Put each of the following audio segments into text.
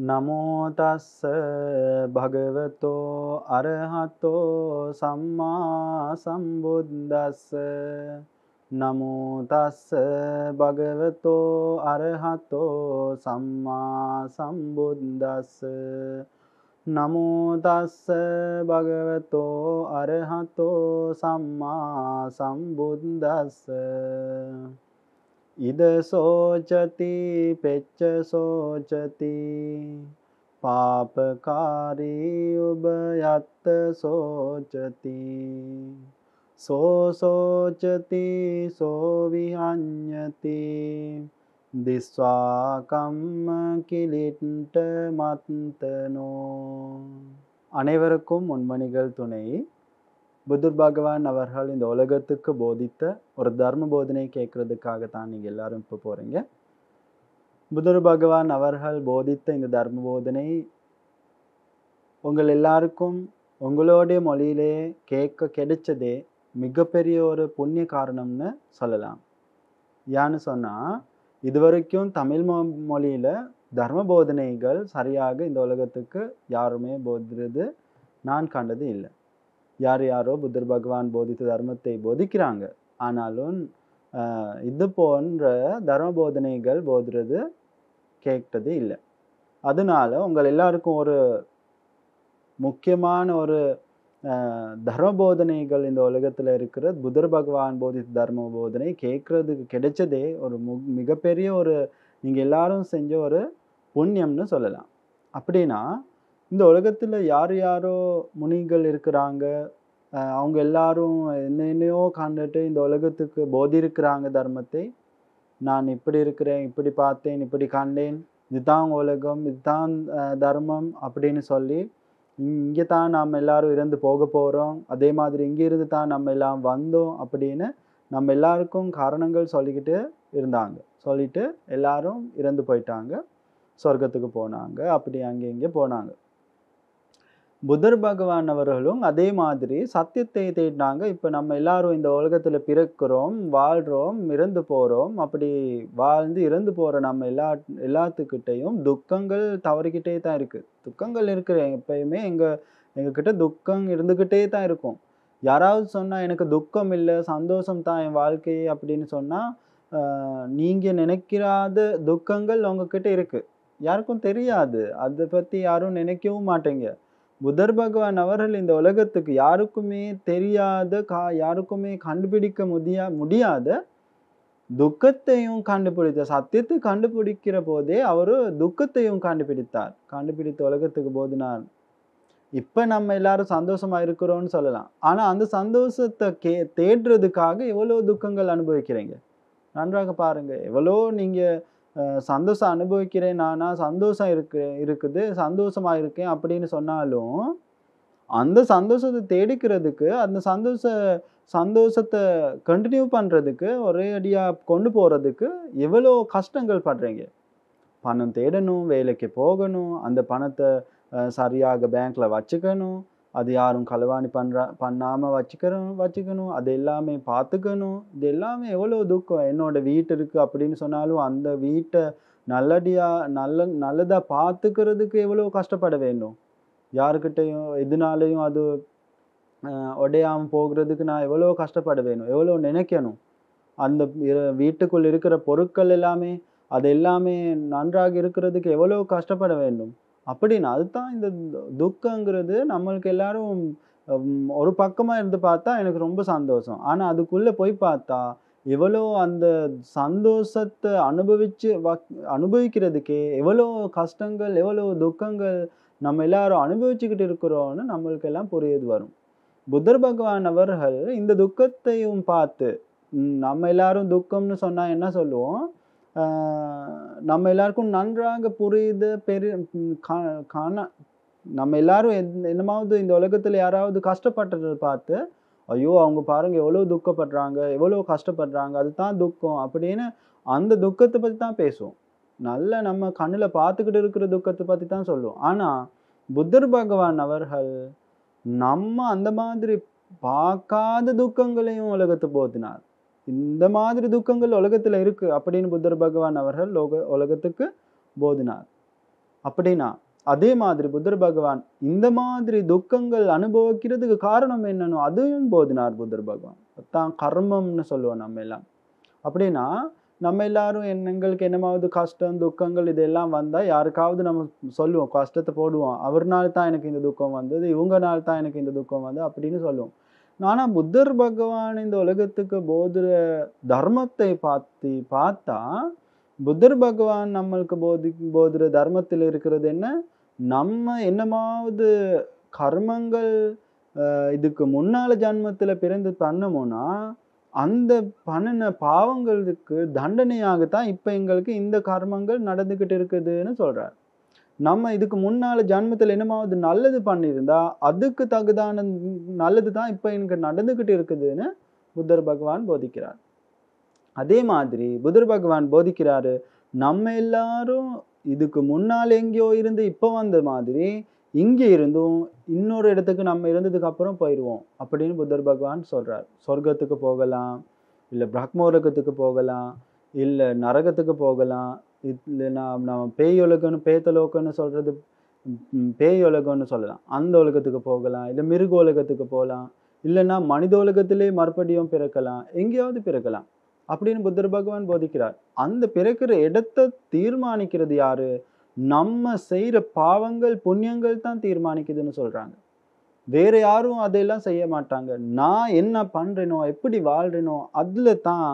නමෝ තස්ස භගවතෝ අරහතෝ සම්මා සම්බුද්දස්ස. නමෝ තස්ස භගවතෝ අරහතෝ සම්මා සම්බුද්දස්ස. නමෝ තස්ස භගවතෝ අරහතෝ සම්මා සම්බුද්දස්ස. ඉද සෝචති පෙච්ච සෝචති පාපකාරී උභයත්ත සෝචති සෝ සෝචති සෝ විහඤ්ඤති දිස්වා කම්ම கிளிட்ட மத்தனோ. அனைவருக்கும் முன்மணிகள் துணை. புத்தர் பகவான் அவர்கள் இந்த உலகத்துக்கு போதித்த ஒரு தர்ம போதனை கேட்கறதுக்காக தான் நீங்கள் எல்லாரும் இப்போ போகிறீங்க. புத்தர் பகவான் அவர்கள் போதித்த இந்த தர்ம போதனை உங்கள் எல்லாருக்கும் உங்களுடைய மொழியிலே கேட்க கிடைச்சதே மிகப்பெரிய ஒரு புண்ணிய காரணம்னு சொல்லலாம். ஏன்னு சொன்னால், இதுவரைக்கும் தமிழ் மொழியில் தர்ம போதனைகள் சரியாக இந்த உலகத்துக்கு யாருமே போதிறது நான் கண்டது இல்லை. யார் யாரோ புத்தர் பகவான் போதித்த தர்மத்தை போதிக்கிறாங்க. ஆனாலும் இது போன்ற தர்ம போதனைகள் போதுறது கேட்டது இல்லை. அதனால உங்கள் எல்லாருக்கும் ஒரு முக்கியமான ஒரு தர்ம போதனைகள் இந்த உலகத்தில் இருக்கிற புத்தர் பகவான் போதித்த தர்ம போதனை கேட்கறதுக்கு கிடைச்சதே ஒரு மிகப்பெரிய ஒரு நீங்கள் எல்லாரும் செஞ்ச ஒரு புண்ணியம்னு சொல்லலாம். அப்படின்னா இந்த உலகத்தில் யார் யாரோ முனிகள் இருக்கிறாங்க, அவங்க எல்லாரும் என்னென்னையோ கண்டுட்டு இந்த உலகத்துக்கு போதிருக்கிறாங்க தர்மத்தை. நான் இப்படி இருக்கிறேன், இப்படி பார்த்தேன், இப்படி கண்டேன், இதுதான் உலகம், இதுதான் தர்மம் அப்படின்னு சொல்லி இங்கே தான் நாம் எல்லாரும் இறந்து போக போகிறோம், அதே மாதிரி இங்கே இருந்து தான் நம்ம எல்லாம் வந்தோம் அப்படின்னு நம்ம எல்லாருக்கும் காரணங்கள் சொல்லிக்கிட்டு இருந்தாங்க. சொல்லிட்டு எல்லாரும் இறந்து போயிட்டாங்க, சொர்க்கத்துக்கு போனாங்க, அப்படி அங்கே இங்கே போனாங்க. புத்தர் பகவான் அவர்களும் அதே மாதிரி சத்தியத்தை தேடினாங்க. இப்போ நம்ம எல்லாரும் இந்த உலகத்தில் பிறக்கிறோம், வாழ்கிறோம், இறந்து போகிறோம். அப்படி வாழ்ந்து இறந்து போகிற நம்ம எல்லாத்துக்கிட்டையும் துக்கங்கள் தவறிக்கிட்டே தான் இருக்குது. துக்கங்கள் இருக்கிற எப்பயுமே எங்ககிட்ட துக்கம் இருந்துக்கிட்டே தான் இருக்கும். யாராவது சொன்னால் எனக்கு துக்கம் இல்லை, சந்தோஷம் தான் என் வாழ்க்கை அப்படின்னு சொன்னால், நீங்கள் நினைக்கிறாத துக்கங்கள் உங்ககிட்ட இருக்குது. யாருக்கும் தெரியாது, அதை பற்றி யாரும் நினைக்கவும் மாட்டேங்க. புத்தர் பகவான் அவர்கள் இந்த உலகத்துக்கு யாருக்குமே தெரியாத யாருக்குமே கண்டுபிடிக்க முடியாத துக்கத்தையும் கண்டுபிடித்த, சத்தியத்தை கண்டுபிடிக்கிற போதே அவரு துக்கத்தையும் கண்டுபிடித்த உலகத்துக்கு போதினார். இப்ப நம்ம எல்லாரும் சந்தோஷமா இருக்கிறோம்னு சொல்லலாம். ஆனா அந்த சந்தோஷத்தை தேடுறதுக்காக எவ்வளவு துக்கங்கள் அனுபவிக்கிறீங்க. நன்றாக பாருங்க. எவ்வளோ நீங்க சந்தோஷம் அனுபவிக்கிறேன், நானா சந்தோஷம் இருக்குது, சந்தோஷமா இருக்கேன் அப்படின்னு சொன்னாலும் அந்த சந்தோஷத்தை தேடிக்கிறதுக்கு, அந்த சந்தோஷத்தை கண்டினியூ பண்ணுறதுக்கு, ஒரே அடியாக கொண்டு போகிறதுக்கு எவ்வளோ கஷ்டங்கள் படுறீங்க. பணம் தேடணும், வேலைக்கு போகணும், அந்த பணத்தை சரியாக பேங்க்கில் வச்சுக்கணும், அது யாரும் களவாணி பண்ணாமல் வச்சுக்கணும், அது எல்லாமே பார்த்துக்கணும். இது எல்லாமே எவ்வளோ துக்கம். என்னோட வீட்டு இருக்குது அப்படின்னு சொன்னாலும் அந்த வீட்டை நல்லதாக பார்த்துக்கிறதுக்கு எவ்வளோ கஷ்டப்பட வேண்டும். யாருக்கிட்டையும் எதுனாலையும் அது உடையாமல் போகிறதுக்கு நான் எவ்வளோ கஷ்டப்பட வேணும், எவ்வளோ நினைக்கணும். அந்த வீட்டுக்குள் இருக்கிற பொருட்கள் எல்லாமே அது எல்லாமே நன்றாக இருக்கிறதுக்கு எவ்வளோ கஷ்டப்பட வேண்டும். அப்படின்னு அதுதான் இந்த துக்கங்கிறது. நம்மளுக்கு எல்லாரும் ஒரு பக்கமாக இருந்து பார்த்தா எனக்கு ரொம்ப சந்தோஷம். ஆனால் அதுக்குள்ளே போய் பார்த்தா எவ்வளோ அந்த சந்தோஷத்தை அனுபவிக்கிறதுக்கே எவ்வளோ கஷ்டங்கள், எவ்வளோ துக்கங்கள் நம்ம எல்லாரும் அனுபவிச்சுக்கிட்டு இருக்கிறோன்னு நம்மளுக்கு எல்லாம் புரியுது வரும். புத்தர் பகவான் அவர்கள் இந்த துக்கத்தையும் பார்த்து, நம்ம எல்லாரும் துக்கம்னு சொன்னால் என்ன சொல்லுவோம், நம்ம எல்லாருக்கும் நன்றாக புரியுது. நம்ம எல்லாரும் என்னமாவது இந்த உலகத்தில் யாராவது கஷ்டப்பட்டதை பார்த்து, ஐயோ அவங்க பாருங்க எவ்வளோ துக்கப்படுறாங்க, எவ்வளோ கஷ்டப்படுறாங்க, அதுதான் துக்கம் அப்படின்னு அந்த துக்கத்தை பற்றி தான் பேசுவோம். நல்ல நம்ம கண்ணில் பார்த்துக்கிட்டு இருக்கிற துக்கத்தை பற்றி தான் சொல்லுவோம். ஆனால் புத்தர் பகவான் அவர்கள் நம்ம அந்த மாதிரி பார்க்காத துக்கங்களையும் உலகத்தை போதினார். இந்த மாதிரி துக்கங்கள் உலகத்தில் இருக்கு அப்படின்னு புத்தர் பகவான் அவர்கள் உலகத்துக்கு போதினார். அப்படின்னா அதே மாதிரி புத்தர் பகவான் இந்த மாதிரி துக்கங்கள் அனுபவிக்கிறதுக்கு காரணம் என்னன்னு அதையும் போதினார் புத்தர் பகவான். தான் கர்மம்னு சொல்லுவோம் நம்ம எல்லாம். அப்படின்னா நம்ம எல்லாரும் எங்களுக்கு என்னமாவது கஷ்டம் துக்கங்கள் இதெல்லாம் வந்தா யாருக்காவது நம்ம சொல்லுவோம், கஷ்டத்தை போடுவோம். அவர்னால தான் எனக்கு இந்த துக்கம் வந்தது, இவங்கனால தான் எனக்கு இந்த துக்கம் வந்தது அப்படின்னு சொல்லுவோம். ஆனா புத்தர் பகவான் இந்த உலகத்துக்கு போதுற தர்மத்தை பார்த்தா புத்தர் பகவான் நம்மளுக்கு போதுற தர்மத்தில் இருக்கிறது என்ன? நம்ம என்னமாவது கர்மங்கள் இதுக்கு முன்னால ஜன்மத்துல பிறந்து பண்ணோம்னா அந்த பண்ணின பாவங்களுக்கு தண்டனையாகத்தான் இப்ப எங்களுக்கு இந்த கர்மங்கள் நடந்துகிட்டு இருக்குதுன்னு சொல்றார். நம்ம இதுக்கு முன்னால ஜன்மத்துல என்னமாவது நல்லது பண்ணியிருந்தா அதுக்கு தகுதான நல்லது தான் இப்ப எனக்கு நடந்துகிட்டு இருக்குதுன்னு புத்தர் பகவான் போதிக்கிறார். அதே மாதிரி புத்தர் பகவான் போதிக்கிறாரு, நம்ம எல்லாரும் இதுக்கு முன்னால எங்கேயோ இருந்து இப்ப வந்த மாதிரி இங்க இருந்தும் இன்னொரு இடத்துக்கு நம்ம இருந்ததுக்கு அப்புறம் போயிடுவோம் அப்படின்னு புத்தர் பகவான் சொல்றார். சொர்க்கத்துக்கு போகலாம், இல்ல பிரம்மோலகத்துக்கு போகலாம், இல்ல நரகத்துக்கு போகலாம், இல்லைன்னா நம்ம பேத்தலோகன்னு சொல்றது பேய் உலகம்னு சொல்லலாம், அந்த உலகத்துக்கு போகலாம், இல்ல மிருக உலகத்துக்கு போகலாம், இல்லைன்னா மனித உலகத்திலே மறுபடியும் பிறக்கலாம், எங்கேயாவது பிறக்கலாம் அப்படின்னு புத்தர் பகவான் போதிக்கிறார். அந்த பிறக்கிற இடத்தை தீர்மானிக்கிறது யாரு? நம்ம செய்யற பாவங்கள் புண்ணியங்கள் தான் தீர்மானிக்குதுன்னு சொல்றாங்க. வேற யாரும் அதையெல்லாம் செய்ய மாட்டாங்க. நான் என்ன பண்றேனோ எப்படி வாழ்றேனோ அதுல தான்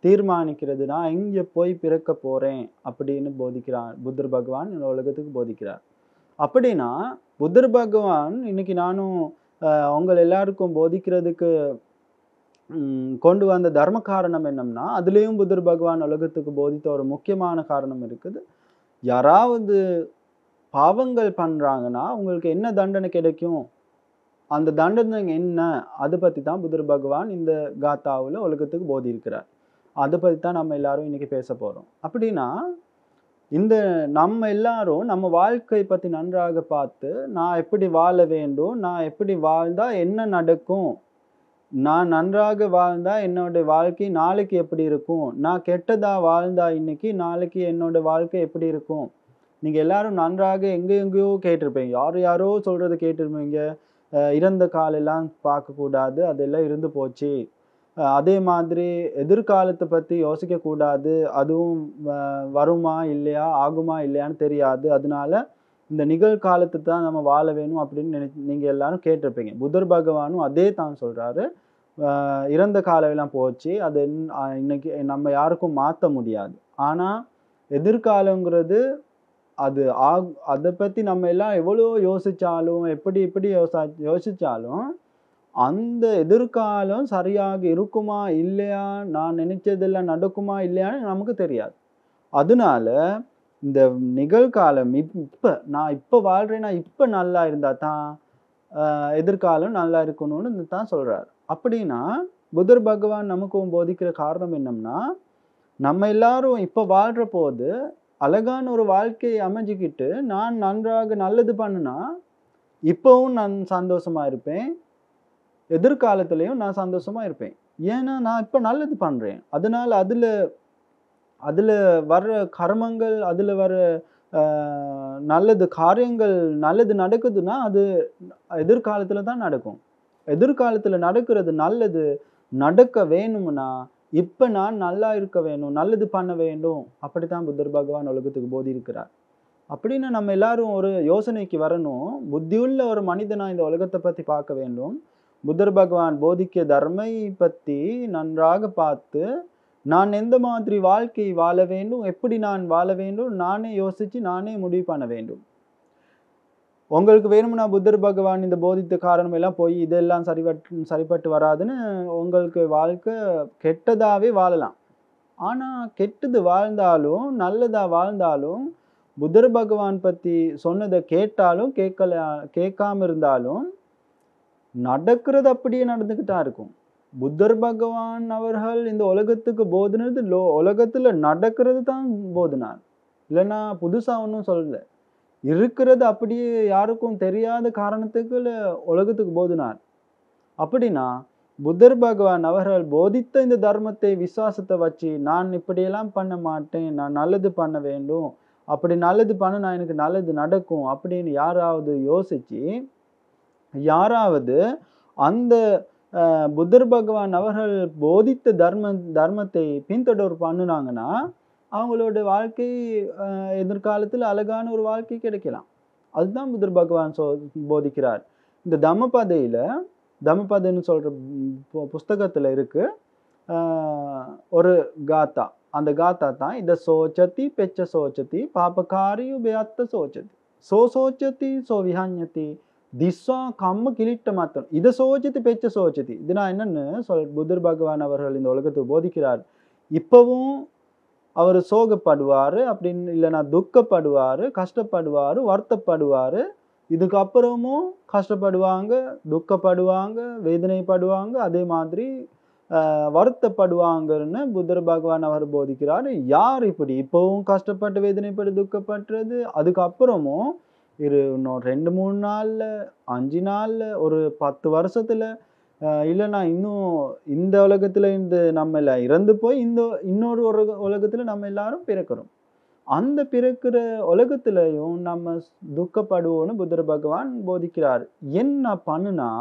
தீர்மானிக்கிறது நான் எங்க போய் பிறக்க போறேன் அப்படின்னு போதிக்கிறார் புத்தர் பகவான் இந்த உலகத்துக்கு போதிக்கிறார். அப்படின்னா புத்தர் பகவான் இன்னைக்கு நானும் உங்கள் எல்லாருக்கும் போதிக்கிறதுக்கு கொண்டு வந்த தர்ம காரணம் என்னம்னா அதுலேயும் புத்தர் பகவான் உலகத்துக்கு போதித்த ஒரு முக்கியமான காரணம் இருக்குது. யாராவது பாவங்கள் பண்றாங்கன்னா உங்களுக்கு என்ன தண்டனை கிடைக்கும், அந்த தண்டனை என்ன, அதை பத்தி தான் புத்தர் பகவான் இந்த காத்தாவில் உலகத்துக்கு போதி இருக்கிறார். அதை பத்தி தான் நம்ம எல்லாரும் இன்னைக்கு பேச போறோம். அப்படின்னா இந்த நம்ம எல்லாரும் நம்ம வாழ்க்கை பத்தி நன்றாக பார்த்து நான் எப்படி வாழ வேண்டும், நான் எப்படி வாழ்ந்தா என்ன நடக்கும், நான் நன்றாக வாழ்ந்தா என்னோட வாழ்க்கை நாளைக்கு எப்படி இருக்கும், நான் கெட்டதா வாழ்ந்தா இன்னைக்கு நாளைக்கு என்னோட வாழ்க்கை எப்படி இருக்கும். நீங்க எல்லாரும் நன்றாக எங்கேயோ கேட்டிருப்பீங்க, யாரோ சொல்றது கேட்டிருப்பீங்க. இறந்த காலெல்லாம் பார்க்கக்கூடாது, அதெல்லாம் இருந்து போச்சு. அதே மாதிரி எதிர்காலத்தை பத்தி யோசிக்க கூடாது, அதுவும் வருமா இல்லையா ஆகுமா இல்லையான்னு தெரியாது, அதனால இந்த நிகழ்காலத்தை தான் நம்ம வாழ வேணும் அப்படின்னு நீங்க எல்லாரும் கேட்டிருப்பீங்க. புத்தர் பகவானும் அதே தான் சொல்றாரு. இறந்த காலம் எல்லாம் போச்சு, அது இன்னைக்கு நம்ம யாருக்கும் மாற்ற முடியாது. ஆனா எதிர்காலங்கிறது அது அதை பத்தி நம்ம எல்லாம் எவ்வளோ யோசிச்சாலும் எப்படி யோசிச்சாலும் அந்த எதிர்காலம் சரியாக இருக்குமா இல்லையா, நான் நினைச்சதெல்லாம் நடக்குமா இல்லையான்னு நமக்கு தெரியாது. அதனால இந்த நிகழ்காலம் நான் இப்ப வாழ்றேன்னா இப்ப நல்லா இருந்தா தான் எதிர்காலம் நல்லா இருக்கணும்னு தான் சொல்றாரு. அப்படின்னா புத்தர் பகவான் நமக்கு போதிக்கிற காரணம் என்னம்னா நம்ம எல்லாரும் இப்ப வாழ்ற போது அழகான ஒரு வாழ்க்கையை அமைஞ்சுக்கிட்டு நான் நன்றாக நல்லது பண்ணுனா இப்பவும் நான் சந்தோஷமா இருப்பேன், எதிர்காலத்திலையும் நான் சந்தோஷமா இருப்பேன். ஏன்னா நான் இப்ப நல்லது பண்றேன். அதனால அதுல வர்ற கர்மங்கள், அதுல வர நல்லது காரியங்கள் நல்லது நடக்குதுன்னா அது எதிர்காலத்துல தான் நடக்கும். எதிர்காலத்துல நடக்கிறது நல்லது நடக்க வேணும்னா இப்ப நான் நல்லா இருக்க வேணும், நல்லது பண்ண வேண்டும். அப்படித்தான் புத்தர் பகவான் உலகத்துக்கு போதி இருக்கிறார். அப்படின்னு நம்ம எல்லாரும் ஒரு யோசனைக்கு வரணும். புத்தியுள்ள ஒரு மனிதனா இந்த உலகத்தை பத்தி பார்க்க வேண்டும். புத்தர் பகவான் போதிக்க தர்மை பத்தி நன்றாக பார்த்து நான் எந்த மாதிரி வாழ்க்கை வாழ வேண்டும், எப்படி நான் வாழ வேண்டும் நானே யோசிச்சு நானே முடிவு பண்ண வேண்டும். உங்களுக்கு வேணும்னா புத்தர் பகவான் இந்த போதித்த காரணம் எல்லாம் போய் இதெல்லாம் சரிப்பட்டு வராதுன்னு உங்களுக்கு வாழ்க்கை கெட்டதாவே வாழலாம். ஆனா கெட்டது வாழ்ந்தாலும் நல்லதா வாழ்ந்தாலும் புத்தர் பகவான் பத்தி சொன்னதை கேட்டாலும் கேட்காம இருந்தாலும் நடக்கிறது அப்படியே நடந்துகிட்டா இருக்கும். புத்தர் பகவான் அவர்கள் இந்த உலகத்துக்கு போதினது உலகத்துல நடக்கிறது தான் போதினார். இல்லைன்னா புதுசா ஒன்றும் சொல்லல, இருக்கிறது அப்படியே யாருக்கும் தெரியாத காரணத்துக்கு உலகத்துக்கு போதினார். அப்படின்னா புத்தர் பகவான் அவர்கள் போதித்த இந்த தர்மத்தை விசுவாசத்தை வச்சு நான் இப்படியெல்லாம் பண்ண மாட்டேன், நான் நல்லது பண்ண வேண்டும், அப்படி நல்லது பண்ணுனா எனக்கு நல்லது நடக்கும் அப்படின்னு யாராவது யோசிச்சு, யாராவது அந்த புத்தர் பகவான் அவர்கள் போதித்த தர்மத்தை பின்தொடர் பண்ணுனாங்கன்னா, அவங்களோட வாழ்க்கை எதிர்காலத்துல அழகான ஒரு வாழ்க்கை கிடைக்கலாம். அதுதான் புத்தர் பகவான் போதிக்கிறார். இந்த தம்மபதைன்னு சொல்ற புஸ்தகத்துல இருக்கு. அ ஒரு காத்தா. அந்த காத்தா தான் இத சோச்சதி பெச்ச சோச்சதி பாபகாரி உபயத்த சோச்சதி. சோச்சதி விஹான்யதி திஸ்வா கம்ம கிளிட்ட மாத்தம். இத சோச்சதி பெச்ச சோச்சதி. இதுனா என்னன்னு புத்தர் பகவான் அவர்கள் இந்த உலகத்துக்கு போதிக்கிறார். இப்பவும் அவரு சோகப்படுவாரு, அப்படின்னு இல்லைன்னா துக்கப்படுவாரு, கஷ்டப்படுவாரு, வருத்தப்படுவாரு. இதுக்கப்புறமும் கஷ்டப்படுவாங்க, துக்கப்படுவாங்க, வேதனைப்படுவாங்க. அதே மாதிரி வருத்தப்படுவாங்கன்னு புத்தர் பகவான் அவர் போதிக்கிறாரு. யார் இப்படி இப்பவும் கஷ்டப்பட்டு வேதனைப்பட்டு துக்கப்படுறது, அதுக்கப்புறமும் இன்னும் 2, 3 நாள்ல, 5 நாள்ல, ஒரு 10 வருஷத்துல இல்லைன்னா இன்னும் இந்த உலகத்துல நம்ம எல்லாம் இறந்து போய் இன்னொரு உலகத்துல நம்ம எல்லாரும் பிறக்கிறோம். அந்த பிறக்கிற உலகத்திலையும் நம்ம துக்கப்படுவோம்னு புத்தர் பகவான் போதிக்கிறார். என்ன பண்ணுனா,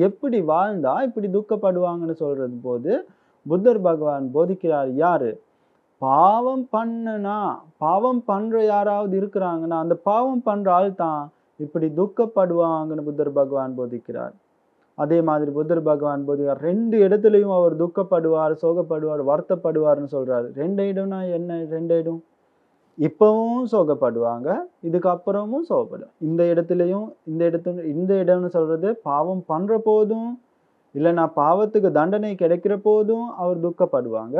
எப்படி வாழ்ந்தா இப்படி துக்கப்படுவாங்கன்னு சொல்றது போது புத்தர் பகவான் போதிக்கிறார். யாரு பாவம் பண்ற யாராவது இருக்கிறாங்கன்னா, அந்த பாவம் பண்ற ஆள் தான் இப்படி துக்கப்படுவாங்கன்னு புத்தர் பகவான் போதிக்கிறார். அதே மாதிரி புத்தர் பகவான் போதிக்கிறார். 2 இடத்துலயும் அவர் துக்கப்படுவார், சோகப்படுவார், வருத்தப்படுவார்னு சொல்றாரு. 2 இடம்னா என்ன? 2 இடம் இப்பவும் சோகப்படுவாங்க, இதுக்கப்புறமும் சோகப்படும். இந்த இடம்னு சொல்றது பாவம் பண்ற போதும், இல்லைன்னா பாவத்துக்கு தண்டனை கிடைக்கிற போதும் அவர் துக்கப்படுவாங்க.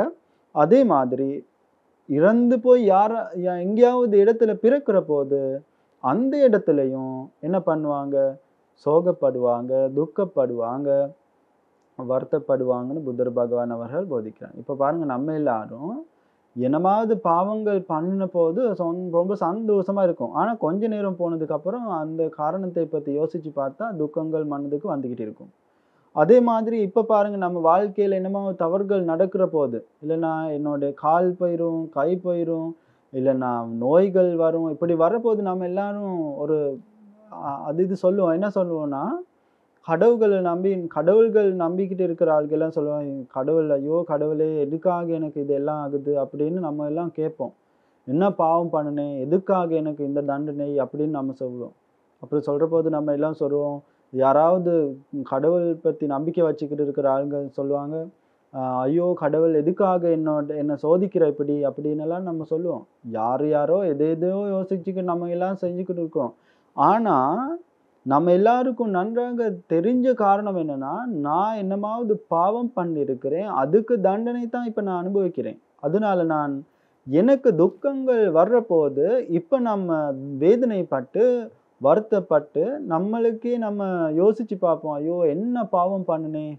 அதே மாதிரி இறந்து போய் எங்கேயாவது இடத்துல பிறக்கிற போது அந்த இடத்துலையும் என்ன பண்ணுவாங்க? சோகப்படுவாங்க, துக்கப்படுவாங்க, வருத்தப்படுவாங்கன்னு புத்தர் பகவான் அவர்கள் போதிக்கிறாங்க. இப்ப பாருங்க, நம்ம எல்லாரும் என்னமாவது பாவங்கள் பண்ணின போது ரொம்ப சந்தோஷமா இருக்கும். ஆனா கொஞ்ச நேரம் போனதுக்கு அப்புறம் அந்த காரணத்தை பத்தி யோசிச்சு பார்த்தா துக்கங்கள் மனதுக்கு வந்துகிட்டு இருக்கும். அதே மாதிரி இப்ப பாருங்க, நம்ம வாழ்க்கையில என்னமாவது தவறுகள் நடக்கிற போது, இல்லைன்னா என்னோட கால் போயிரும், கை போயிரும், இல்லைன்னா நோய்கள் வரும். இப்படி வரப்போது நம்ம எல்லாரும் ஒரு இது சொல்லுவோம். என்ன சொல்லுவோம்னா, கடவுள்கள் நம்பிக்கிட்டு இருக்கிற ஆள்கள்லாம் சொல்லுவாங்க, கடவுள், ஐயோ கடவுளே எதுக்காக எனக்கு இதெல்லாம் ஆகுது அப்படின்னு நம்ம எல்லாம் கேட்போம். என்ன பாவம் பண்ணுனேன், எதுக்காக எனக்கு இந்த தண்டனை அப்படின்னு நம்ம சொல்லுவோம். அப்படி சொல்ற போது நம்ம எல்லாம் சொல்லுவோம், யாராவது கடவுள் பத்தி நம்பிக்கை வச்சுக்கிட்டு இருக்கிற ஆளுங்க சொல்லுவாங்க, ஐயோ கடவுள் எதுக்காக என்னை சோதிக்கிற இப்படி அப்படின்னு எல்லாம் நம்ம சொல்லுவோம். யாரோ எதேதோ யோசிச்சுக்கிட்டு நம்ம எல்லாம் செஞ்சுக்கிட்டு இருக்கோம். ஆனா நம்ம எல்லாருக்கும் நன்றாக தெரிஞ்ச காரணம் என்னன்னா, நான் என்னமாவது பாவம் பண்ணியிருக்கிறேன், அதுக்கு தண்டனை தான் இப்ப நான் அனுபவிக்கிறேன். அதனால எனக்கு துக்கங்கள் வர்ற போது இப்ப நம்ம வேதனைப்பட்டு வருத்தப்பட்டு நம்மளுக்கே நம்ம யோசிச்சு பார்ப்போம், ஐயோ என்ன பாவம் பண்ணுனேன்,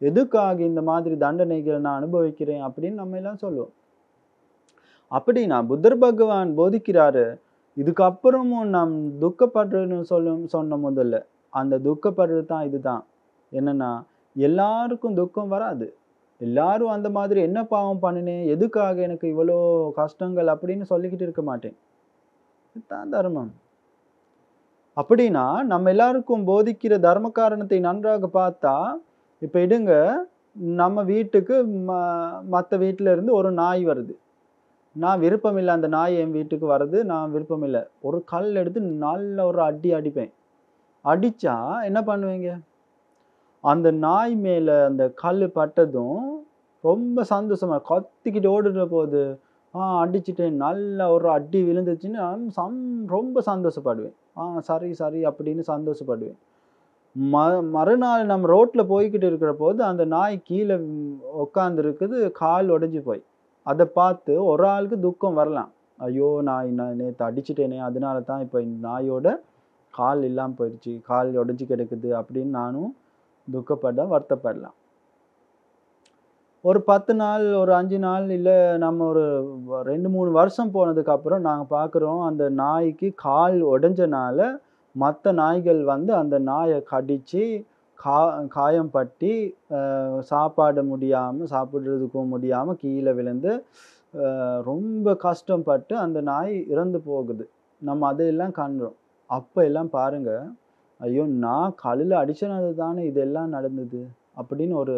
எதுக்காக இந்த மாதிரி தண்டனைகள் நான் அனுபவிக்கிறேன் அப்படின்னு நம்ம எல்லாம் சொல்லுவோம். அப்படின்னா புத்தர் பகவான் போதிக்கிறாரு, இதுக்கப்புறமும் நாம் துக்கப்படுறதுன்னு சொன்ன முதல்ல அந்த துக்கப்படுறது தான் இதுதான். என்னன்னா, எல்லாருக்கும் துக்கம் வராது. எல்லாரும் அந்த மாதிரி என்ன பாவம் பண்ணினேன், எதுக்காக எனக்கு இவ்வளோ கஷ்டங்கள் அப்படின்னு சொல்லிக்கிட்டு இருக்க மாட்டேன். இதுதான் தர்மம். அப்படின்னா நம்ம எல்லாருக்கும் போதிக்கிற தர்ம காரணத்தை நன்றாக பார்த்தா, இப்ப இடுங்க, நம்ம வீட்டுக்கு மற்ற வீட்டுல இருந்து ஒரு நாய் வருது. நான் விருப்பம் இல்லை அந்த நாய் என் வீட்டுக்கு வர்றது, நான் விருப்பம் இல்லை. ஒரு கல் எடுத்து நல்ல ஒரு அடிப்பேன். அடிச்சா என்ன பண்ணுவீங்க? அந்த நாய் மேல அந்த கல் பட்டதும் ரொம்ப சந்தோஷமா கத்திக்கிட்டு ஓடுற போது, அடிச்சுட்டேன், நல்ல ஒரு அடி விழுந்துச்சுன்னு ரொம்ப சந்தோஷப்படுவேன். சரி சரி அப்படின்னு சந்தோஷப்படுவேன். மறுநாள் நம்ம ரோட்ல போய்கிட்டு இருக்கிற போது அந்த நாய் கீழே உட்கார்ந்து இருக்குது, கால் உடைஞ்சு போய். அதை பார்த்து ஒரு ஆளுக்கு துக்கம் வரலாம். ஐயோ நான் நேற்று அடிச்சுட்டேனே, அதனால தான் இப்போ இந்த நாயோட கால் இல்லாமல் போயிடுச்சு, கால் உடைஞ்சு கிடக்குது அப்படின்னு நானும் வருத்தப்படலாம். ஒரு 10 நாள், ஒரு 5 நாள், இல்லை நம்ம ஒரு 2, 3 வருஷம் போனதுக்கு அப்புறம் நாங்கள் பார்க்குறோம், அந்த நாய்க்கு கால் உடைஞ்சனால மற்ற நாய்கள் வந்து அந்த நாயை கடிச்சு காயம் பட்டி சாப்பிட்றதுக்கும் முடியாமல் கீழே விழுந்து ரொம்ப கஷ்டப்பட்டு அந்த நாய் இறந்து போகுது. நம்ம அதையெல்லாம் காண்றோம். அப்ப எல்லாம் பாருங்க, ஐயோ! நான் கல்லுல அடிச்சனால தானே இதெல்லாம் நடந்தது. அப்படின்னு ஒரு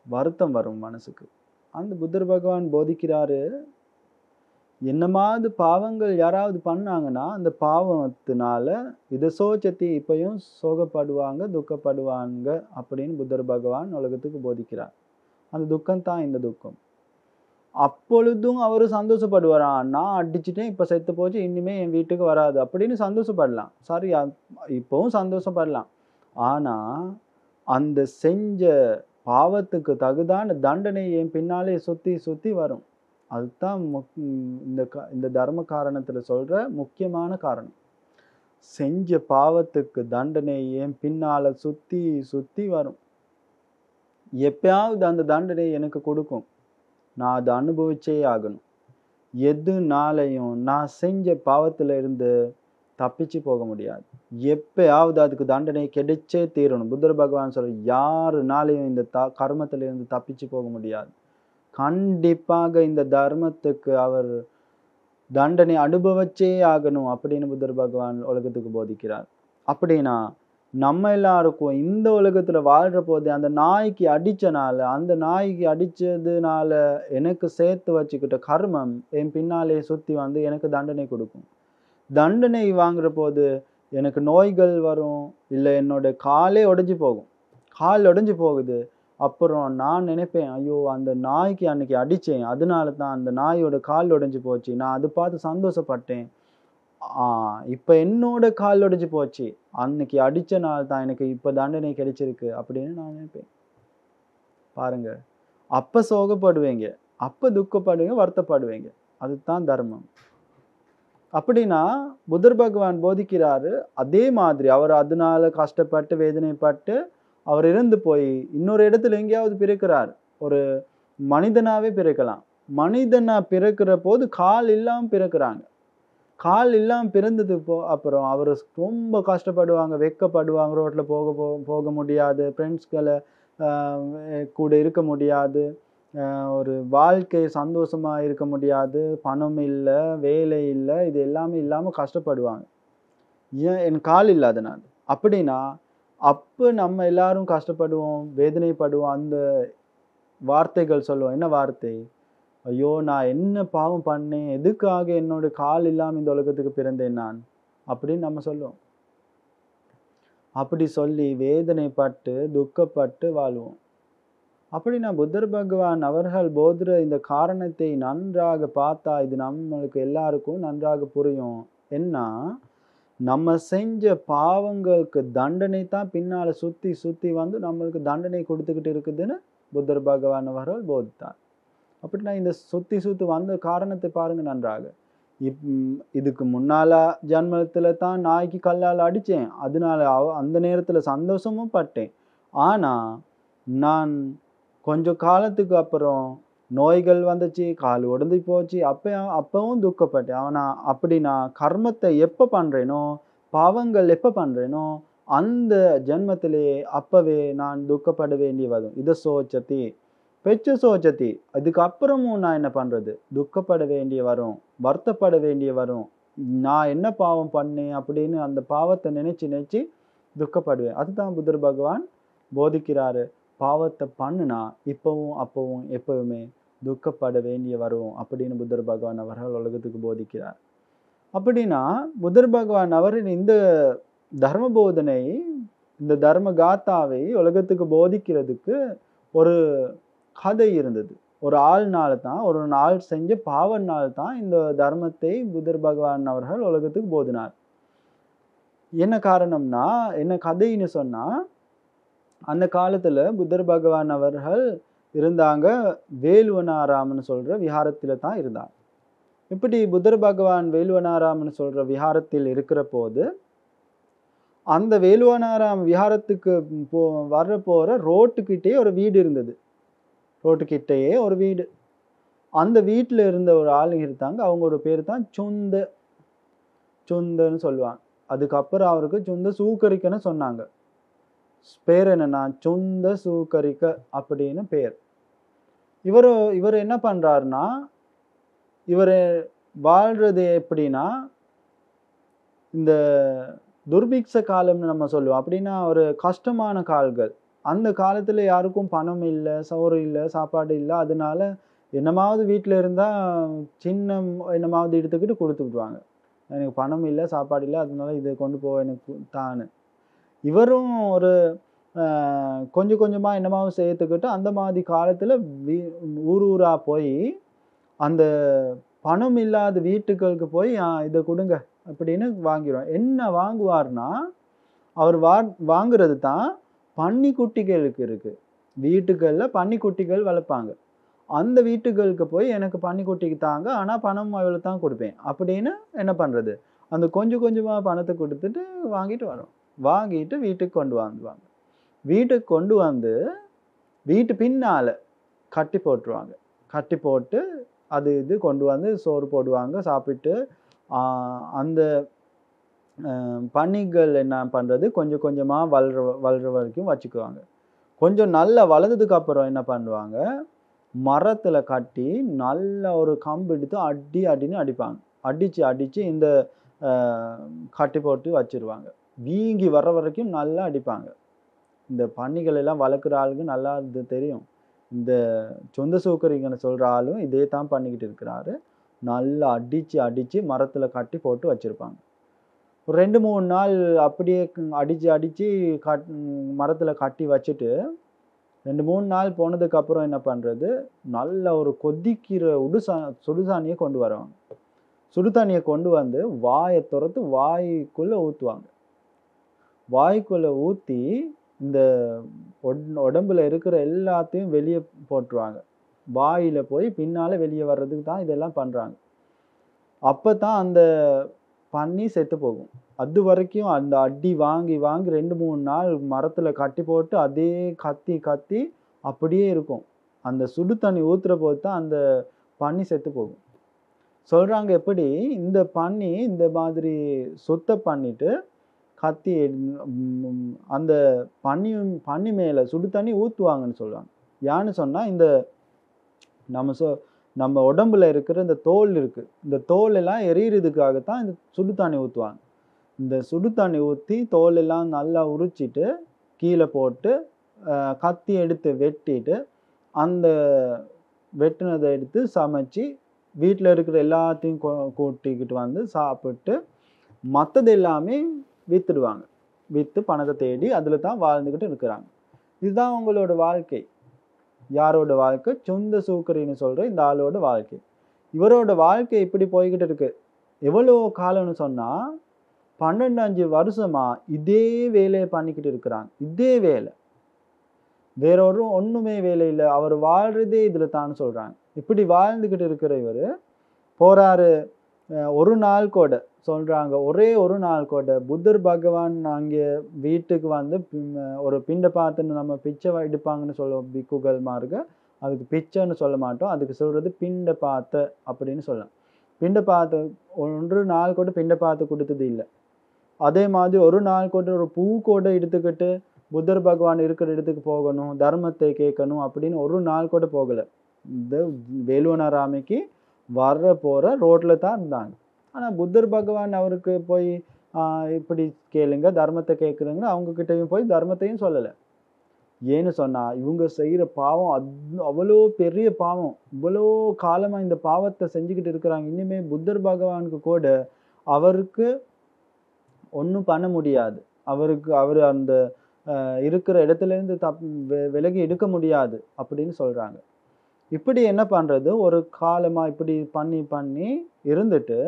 வருத்தம் வரும் மனசுக்கு. அந்த புத்தர் பகவான் போதிக்கிறாரு, என்னமாவது பாவங்கள் யாராவது பண்ணாங்கன்னா, அந்த பாவத்தினால இத சோச்சத்தி இப்பயும் சோகப்படுவாங்க, துக்கப்படுவாங்க அப்படின்னு புத்தர் பகவான் உலகத்துக்கு போதிக்கிறார். அந்த துக்கம் தான் இந்த துக்கம். அப்பொழுதும் அவரு சந்தோஷப்படுவாராம். நான் அடிச்சுட்டேன், இப்ப செத்து போச்சு, இனிமே என் வீட்டுக்கு வராது அப்படின்னு சந்தோஷப்படலாம். சரி, இப்பவும் சந்தோஷப்படலாம். ஆனா, அந்த செஞ்ச பாவத்துக்கு தகுதான தண்டனை என் பின்னாலே சுத்தி சுத்தி வரும். அதுதான் இந்த தர்ம காரணத்துல சொல்ற முக்கியமான காரணம். செஞ்ச பாவத்துக்கு தண்டனை என் பின்னால சுத்தி சுத்தி வரும். எப்பயாவது அந்த தண்டனை எனக்கு கொடுக்கும். நான் அதை அனுபவிச்சே ஆகணும். எதுனாலையும் நான் செஞ்ச பாவத்துல இருந்து தப்பிச்சு போக முடியாது. எப்பயாவது அதுக்கு தண்டனை கிடைச்சே தீரணும். புத்தர் பகவான் சொல்ற யாருனாலையும் இந்த கர்மத்துல இருந்து தப்பிச்சு போக முடியாது. கண்டிப்பாக இந்த தர்மத்துக்கு அவர் தண்டனை அனுபவிச்சே ஆகணும் அப்படின்னு புத்தர் பகவான் உலகத்துக்கு போதிக்கிறார். அப்படின்னா நம்ம எல்லாருக்கும் இந்த உலகத்துல வாழ்ற போது அந்த நாய்க்கு அடிச்சனால, அந்த நாய்க்கு அடிச்சதுனால எனக்கு சேர்த்து வச்சுக்கிட்ட கர்மம் என் பின்னாலே சுத்தி வந்து எனக்கு தண்டனை கொடுக்கும். தண்டனை வாங்குற போது எனக்கு நோய்கள் வரும், இல்ல என்னோட காலே உடைஞ்சு போகும். கால் உடைஞ்சு போகுது. அப்புறம் நான் நினைப்பேன், ஐயோ! அந்த நாய்க்கு அன்னைக்கு அடிச்சேன். அதனால தான் அந்த நாயோட கால் உடைஞ்சு போச்சு. நான் அத பார்த்து சந்தோஷப்பட்டேன். இப்ப என்னோட கால் உடைஞ்சு போச்சு. அன்னைக்கு அடிச்சனால தான் எனக்கு இப்ப தண்டனை கிடைச்சிருக்கு அப்படின்னு நான் நினைப்பேன். பாருங்க. அப்ப சோகப்படுவீங்க. அப்ப துக்கப்படுவீங்க, வருத்தப்படுவீங்க. அதுதான் தர்மம். அப்படின்னா புத்தர் பகவான் போதிக்கிறாரு, அதே மாதிரி அவர் அதனால கஷ்டப்பட்டு, வேதனைப்பட்டு அவர் இறந்து போய் இன்னொரு இடத்துல எங்கேயாவது பிறக்கிறார். ஒரு மனிதனாவே பிறக்கலாம். மனிதனா பிறக்கிற போது கால் இல்லாம பிறக்கிறாங்க. கால் இல்லாம பிறந்தது அப்புறம் அவரு ரொம்ப கஷ்டப்படுவாங்க, வெட்கப்படுவாங்க. ரோட்ல போக முடியாது. ஃப்ரெண்ட்ஸ்கள கூட இருக்க முடியாது. ஒரு வாழ்க்கை சந்தோஷமா இருக்க முடியாது. பணம் இல்ல, வேலை இல்ல. இது எல்லாமே இல்லாம கஷ்டப்படுவாங்க. ஏன் என் கால் இல்லாதனால. அப்படின்னா, அப்ப நம்ம எல்லாரும் கஷ்டப்படுவோம், வேதனைப்படுவோம். அந்த வார்த்தைகள் சொல்லுவோம். என்ன வார்த்தை? ஐயோ! நான் என்ன பாவம் பண்ணேன்? எதுக்காக என்னோட கால் இல்லாம இந்த உலகத்துக்கு பிறந்தேன் நான்? அப்படின்னு நம்ம சொல்லுவோம். அப்படி சொல்லி வேதனைப்பட்டு, துக்கப்பட்டு வாழ்வோம். அப்படின்னா புத்தர் பகவான் அவர்கள் போதிற இந்த காரணத்தை நன்றாக பார்த்தா, இது நம்மளுக்கு எல்லாருக்கும் நன்றாக புரியும். என்ன? நம்ம செஞ்ச பாவங்களுக்கு தண்டனை தான் பின்னால சுத்தி சுத்தி வந்து நம்மளுக்கு தண்டனை கொடுத்துக்கிட்டு இருக்குதுன்னு புத்தர் பகவான் அவர்கள் போதித்தார். அப்படின்னா இந்த சுத்தி சுத்தி வந்த காரணத்தை பாருங்க நன்றாக. இதுக்கு முன்னால ஜன்மத்துல தான் நாய்க்கு கல்லால் அடிச்சேன். அதனால அந்த நேரத்துல சந்தோஷமும் பட்டேன். ஆனா நான் கொஞ்சம் காலத்துக்கு அப்புறம் நோய்கள் வந்துச்சு, கால் உடைஞ்சு போச்சு. அப்பவும் துக்கப்பட்டேன். ஆனா அப்படி நான் கர்மத்தை எப்ப பண்றேனோ, பாவங்கள் எப்ப பண்றேனோ, அந்த ஜென்மத்திலேயே அப்பவே நான் துக்கப்பட வேண்டி வரும். இத சோச்சத்தி பெற்ற சோச்சத்தி. அதுக்கப்புறமும் நான் என்ன பண்றது? துக்கப்பட வேண்டிய வரும், வருத்தப்பட வேண்டிய வரும். நான் என்ன பாவம் பண்ணேன் அப்படின்னு அந்த பாவத்தை நினைச்சு நினைச்சு துக்கப்படுவேன். அதுதான் புத்தர் பகவான் போதிக்கிறாரு. பாவத்தை பண்ணுனா இப்பவும் அப்பவும் எப்பவுமே துக்கப்பட வேண்டிய வரும் அப்படின்னு புத்தர் பகவான் அவர்கள் உலகத்துக்கு போதிக்கிறார். அப்படின்னா புத்தர் பகவான் அவரின் இந்த தர்ம போதனை, இந்த தர்ம காத்தாவை உலகத்துக்கு போதிக்கிறதுக்கு ஒரு கதை இருந்தது. ஒரு ஒரு நாள் செஞ்ச பாவனால் தான் இந்த தர்மத்தை புத்தர் பகவான் அவர்கள் உலகத்துக்கு போதினார். என்ன காரணம்னா, என்ன கதைன்னு சொன்னா, அந்த காலத்துல புத்தர் பகவான் அவர்கள் இருந்தாங்க, வேலுவனாராம்னு சொல்ற விஹாரத்தில தான் இருந்தார். இப்படி புத்தர் பகவான் வேலுவனாராம்னு சொல்ற விஹாரத்தில் இருக்கிற போது, அந்த வேலுவனாராம் விஹாரத்துக்கு போற ரோட்டுக்கிட்டே ஒரு வீடு இருந்தது. ரோட்டுக்கிட்டேயே ஒரு வீடு. அந்த வீட்டுல இருந்த ஒரு ஆளுங்க இருந்தாங்க. அவங்களோட பேரு தான் சுந்தன்னு சொல்லுவாங்க. அதுக்கப்புறம் அவருக்கு சுந்த சூக்கரிக்கன்னு சொன்னாங்க. பேர் என்னன்னா சுந்த சூக்கரிக்க அப்படின்னு பேர். இவர் என்ன பண்றாருன்னா, இவர் வாழ்றது எப்படின்னா இந்த துர்பிக்ஷ காலம்னு நம்ம சொல்லுவோம். அப்படின்னா ஒரு கஷ்டமான கால்கள். அந்த காலத்துல யாருக்கும் பணம் இல்ல, சோறு இல்ல, சாப்பாடு இல்ல. அதனால என்னமாவது வீட்ல இருந்தா சின்ன என்னமாவது எடுத்துக்கிட்டு குடுத்து விடுவாங்க. எனக்கு பணம் இல்ல, சாப்பாடு இல்ல. அதனால இத கொண்டு போ எனக்கு தான்னு. இவரும் ஒரு கொஞ்சம் கொஞ்சமா என்னமாவது சேர்த்துக்கிட்டு அந்த மாதிரி காலத்துல வீ ஊர் ஊரா போய் அந்த பணம் இல்லாத வீட்டுகளுக்கு போய் இத குடுங்க அப்படின்னு வாங்கிருவார். என்ன வாங்குவார்னா, அவர் வாங்குறது தான் பன்னிக்குட்டிகளுக்கு இருக்கு. வீட்டுகள்ல பன்னிக்குட்டிகள் வளர்ப்பாங்க. அந்த வீட்டுகளுக்கு போய் எனக்கு பன்னிக்குட்டிக்கு தாங்க. ஆனா பணம் அவ்வளவு தான் குடுப்பேன். அப்படின்னு என்ன பண்றது? அந்த கொஞ்சம் கொஞ்சமா பணத்த குடுத்துட்டு வாங்கிட்டு வரோம். வாங்கிட்டு வீட்டுக்கு கொண்டு வந்துருவாங்க. வீட்டுக்கு கொண்டு வந்து வீட்டு பின்னால கட்டி போட்டுருவாங்க. கட்டி போட்டு அது இது கொண்டு வந்து சோறு போடுவாங்க. சாப்பிட்டு அந்த பன்னிகள் என்ன பண்றது, கொஞ்சம் கொஞ்சமா வளர்ற வரைக்கும் வச்சுக்குவாங்க. கொஞ்சம் நல்லா வளர்ந்ததுக்கு அப்புறம் என்ன பண்ணுவாங்க, மரத்துல கட்டி நல்ல ஒரு கம்பு எடுத்து அடின்னு அடிப்பாங்க. அடிச்சு இந்த அ கட்டி போட்டு வச்சுருவாங்க. வீங்கி வர்ற வரைக்கும் நல்லா அடிப்பாங்க. இந்த பன்னிகள் எல்லாம் வளர்க்குற ஆளுக்கு நல்லா இது தெரியும். இந்த சொந்த சூக்கரிங்கன்னு சொல்ற ஆளும் இதே தான் பண்ணிக்கிட்டு இருக்கிறாரு. நல்லா அடிச்சு மரத்துல கட்டி போட்டு வச்சிருப்பாங்க. ஒரு 2, 3 நாள் அப்படியே அடிச்சு மரத்துல கட்டி வச்சுட்டு 2, 3 நாள் போனதுக்கு அப்புறம் என்ன பண்றது, நல்ல ஒரு கொதிக்கிற சுடுசாணிய கொண்டு வருவாங்க. சுடு தண்ணிய கொண்டு வந்து வாய தொறந்து வாய்க்குள்ள ஊத்துவாங்க. வாய்க்குள்ள ஊத்தி இந்த உடம்புல இருக்கிற எல்லாத்தையும் வெளிய போட்டுருவாங்க. வாயில போய் பின்னால வெளிய வர்றதுக்கு தான் இதெல்லாம் பண்றாங்க. அப்பதான் அந்த பன்னி செத்து போகும். அதுவரைக்கும் அந்த அடி வாங்கி 2, 3 நாள் மரத்துல கட்டி போட்டு அதே கத்தி அப்படியே இருக்கும். அந்த சுடு தண்ணி ஊத்துற போது தான் அந்த பன்னி செத்து போகும். சொல்றாங்க எப்படி இந்த பன்னி இந்த மாதிரி சுத்தம் பண்ணிட்டு கத்தி அந்த பன்னி மேல சுடு தண்ணி ஊத்துவாங்கன்னு சொல்றாங்க. ஏன்னு சொன்னா இந்த நம்ம உடம்புல இருக்கிற இந்த தோல் இருக்கு. இந்த தோல் எல்லாம் எரியறதுக்காகத்தான் இந்த சுடு தண்ணி ஊத்துவாங்க. இந்த சுடு தண்ணி ஊத்தி தோல் எல்லாம் நல்லா உரிச்சிட்டு கீழ போட்டு கத்தி எடுத்து வெட்டிட்டு அந்த வெட்டுனத எடுத்து சமைச்சு வீட்ல இருக்கிற எல்லாத்தையும் கூட்டிக்கிட்டு வந்து சாப்பிட்டு மத்தது எல்லாமே வித்துடுவாங்க. வித்து பணத்தை தேடி அதுல தான் வாழ்ந்துகிட்டு இருக்கிறாங்க. இதுதான் உங்களோட வாழ்க்கை. யாரோட வாழ்க்கை? சொந்த சூக்கரின்னு சொல்ற இந்த ஆளோட வாழ்க்கை. இவரோட வாழ்க்கை இப்படி போய்கிட்டு இருக்கு. எவ்வளவு காலம்னு சொன்னா 12 வருஷமா இதே வேலையை பண்ணிக்கிட்டு இருக்கிறாங்க. இதே வேலை. வேற ஒண்ணுமே வேலை இல்லை. அவர் வாழ்றதே இதுல தான் சொல்றாங்க. இப்படி வாழ்ந்துகிட்டு இருக்கிற இவரு போறாரு. ஒரு நாள் கூட சொல்றாங்க. ஒரே ஒரு நாள் கூட புத்தர் பகவான் அங்கே வீட்டுக்கு வந்து ஒரு பிண்ட பாத்துன்னு நம்ம பிச்சை எடுப்பாங்கன்னு சொல்லுவோம் பிக்குகள் மார்க்க. அதுக்கு பிச்சைன்னு சொல்ல மாட்டோம். அதுக்கு சொல்றது பிண்ட பாத்த அப்படின்னு சொல்லலாம். பிண்ட பாத்து ஒன்று நாள் கூட பிண்ட பாத்து கொடுத்தது இல்லை. அதே மாதிரி ஒரு நாள் கூட ஒரு பூ கூட எடுத்துக்கிட்டு புத்தர் பகவான் இருக்கிற இடத்துக்கு போகணும், தர்மத்தை கேட்கணும் அப்படின்னு ஒரு நாள் கூட போகல. இந்த வேலுவனாராமைக்கு வர்ற போற ரோட்ல தான் இருந்தாங்க. ஆனா புத்தர் பகவான் அவருக்கு போய் இப்படி கேளுங்க, தர்மத்தை கேட்குறங்க, அவங்க கிட்டையும் போய் தர்மத்தையும் சொல்லல. ஏன்னு சொன்னா இவங்க செய்யற பாவம் அவ்வளோ பெரிய பாவம். இவ்வளோ காலமா இந்த பாவத்தை செஞ்சுக்கிட்டு இருக்கிறாங்க. இனிமே புத்தர் பகவானுக்கு கூட அவருக்கு ஒண்ணும் பண்ண முடியாது. அவரு அந்த இருக்கிற இடத்துல இருந்து விலகி எடுக்க முடியாது அப்படின்னு சொல்றாங்க. இப்படி என்ன பண்றது, ஒரு காலமா இப்படி பண்ணி இருந்துட்டு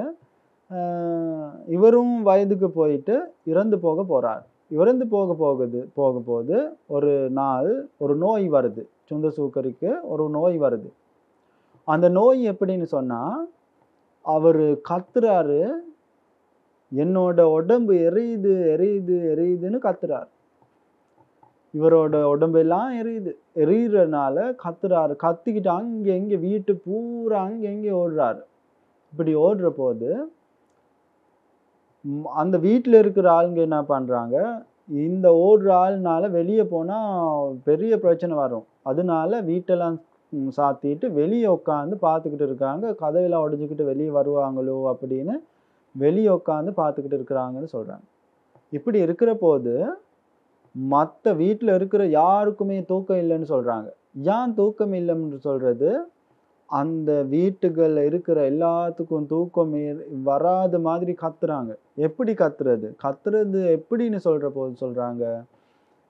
இவரும் வயதுக்கு போயிட்டு இறந்து போக போறார். இறந்து போகும்போது ஒரு நாள் ஒரு நோய் வருது. சொந்த சூக்கரிக்கு ஒரு நோய் வருது. அந்த நோய் எப்படின்னு சொன்னா அவரு கத்துறாரு, என்னோட உடம்பு எரியுதுன்னு கத்துறாரு. இவரோட உடம்பெல்லாம் எரியுறனால கத்துறாரு. கத்திக்கிட்டு அங்க இங்க வீட்டு பூரா அங்க இங்க ஓடுறாரு. இப்படி ஓடுற போது அந்த வீட்டுல இருக்கிற ஆளுங்க என்ன பண்றாங்க, இந்த ஓடுற ஆள்னால வெளியே போனா பெரிய பிரச்சனை வரும். அதனால வீட்டெல்லாம் சாத்திட்டு வெளியே உட்காந்து பார்த்துக்கிட்டு இருக்காங்க. கதவெல்லாம் உடைஞ்சுக்கிட்டு வெளியே வருவாங்களோ அப்படின்னு வெளியே உட்காந்து பார்த்துக்கிட்டு இருக்கிறாங்கன்னு சொல்றாங்க. இப்படி இருக்கிற போது மத்த வீட்ல இருக்கிற யாருக்குமே தூக்கம் இல்லைன்னு சொல்றாங்க. ஏன் தூக்கம் இல்லைன்னு சொல்றது? அந்த வீட்டுகள்ல இருக்கிற எல்லாத்துக்கும் தூக்கம் வராத மாதிரி கத்துறாங்க. எப்படி கத்துறது? கத்துறது எப்படின்னு போது சொல்றாங்க.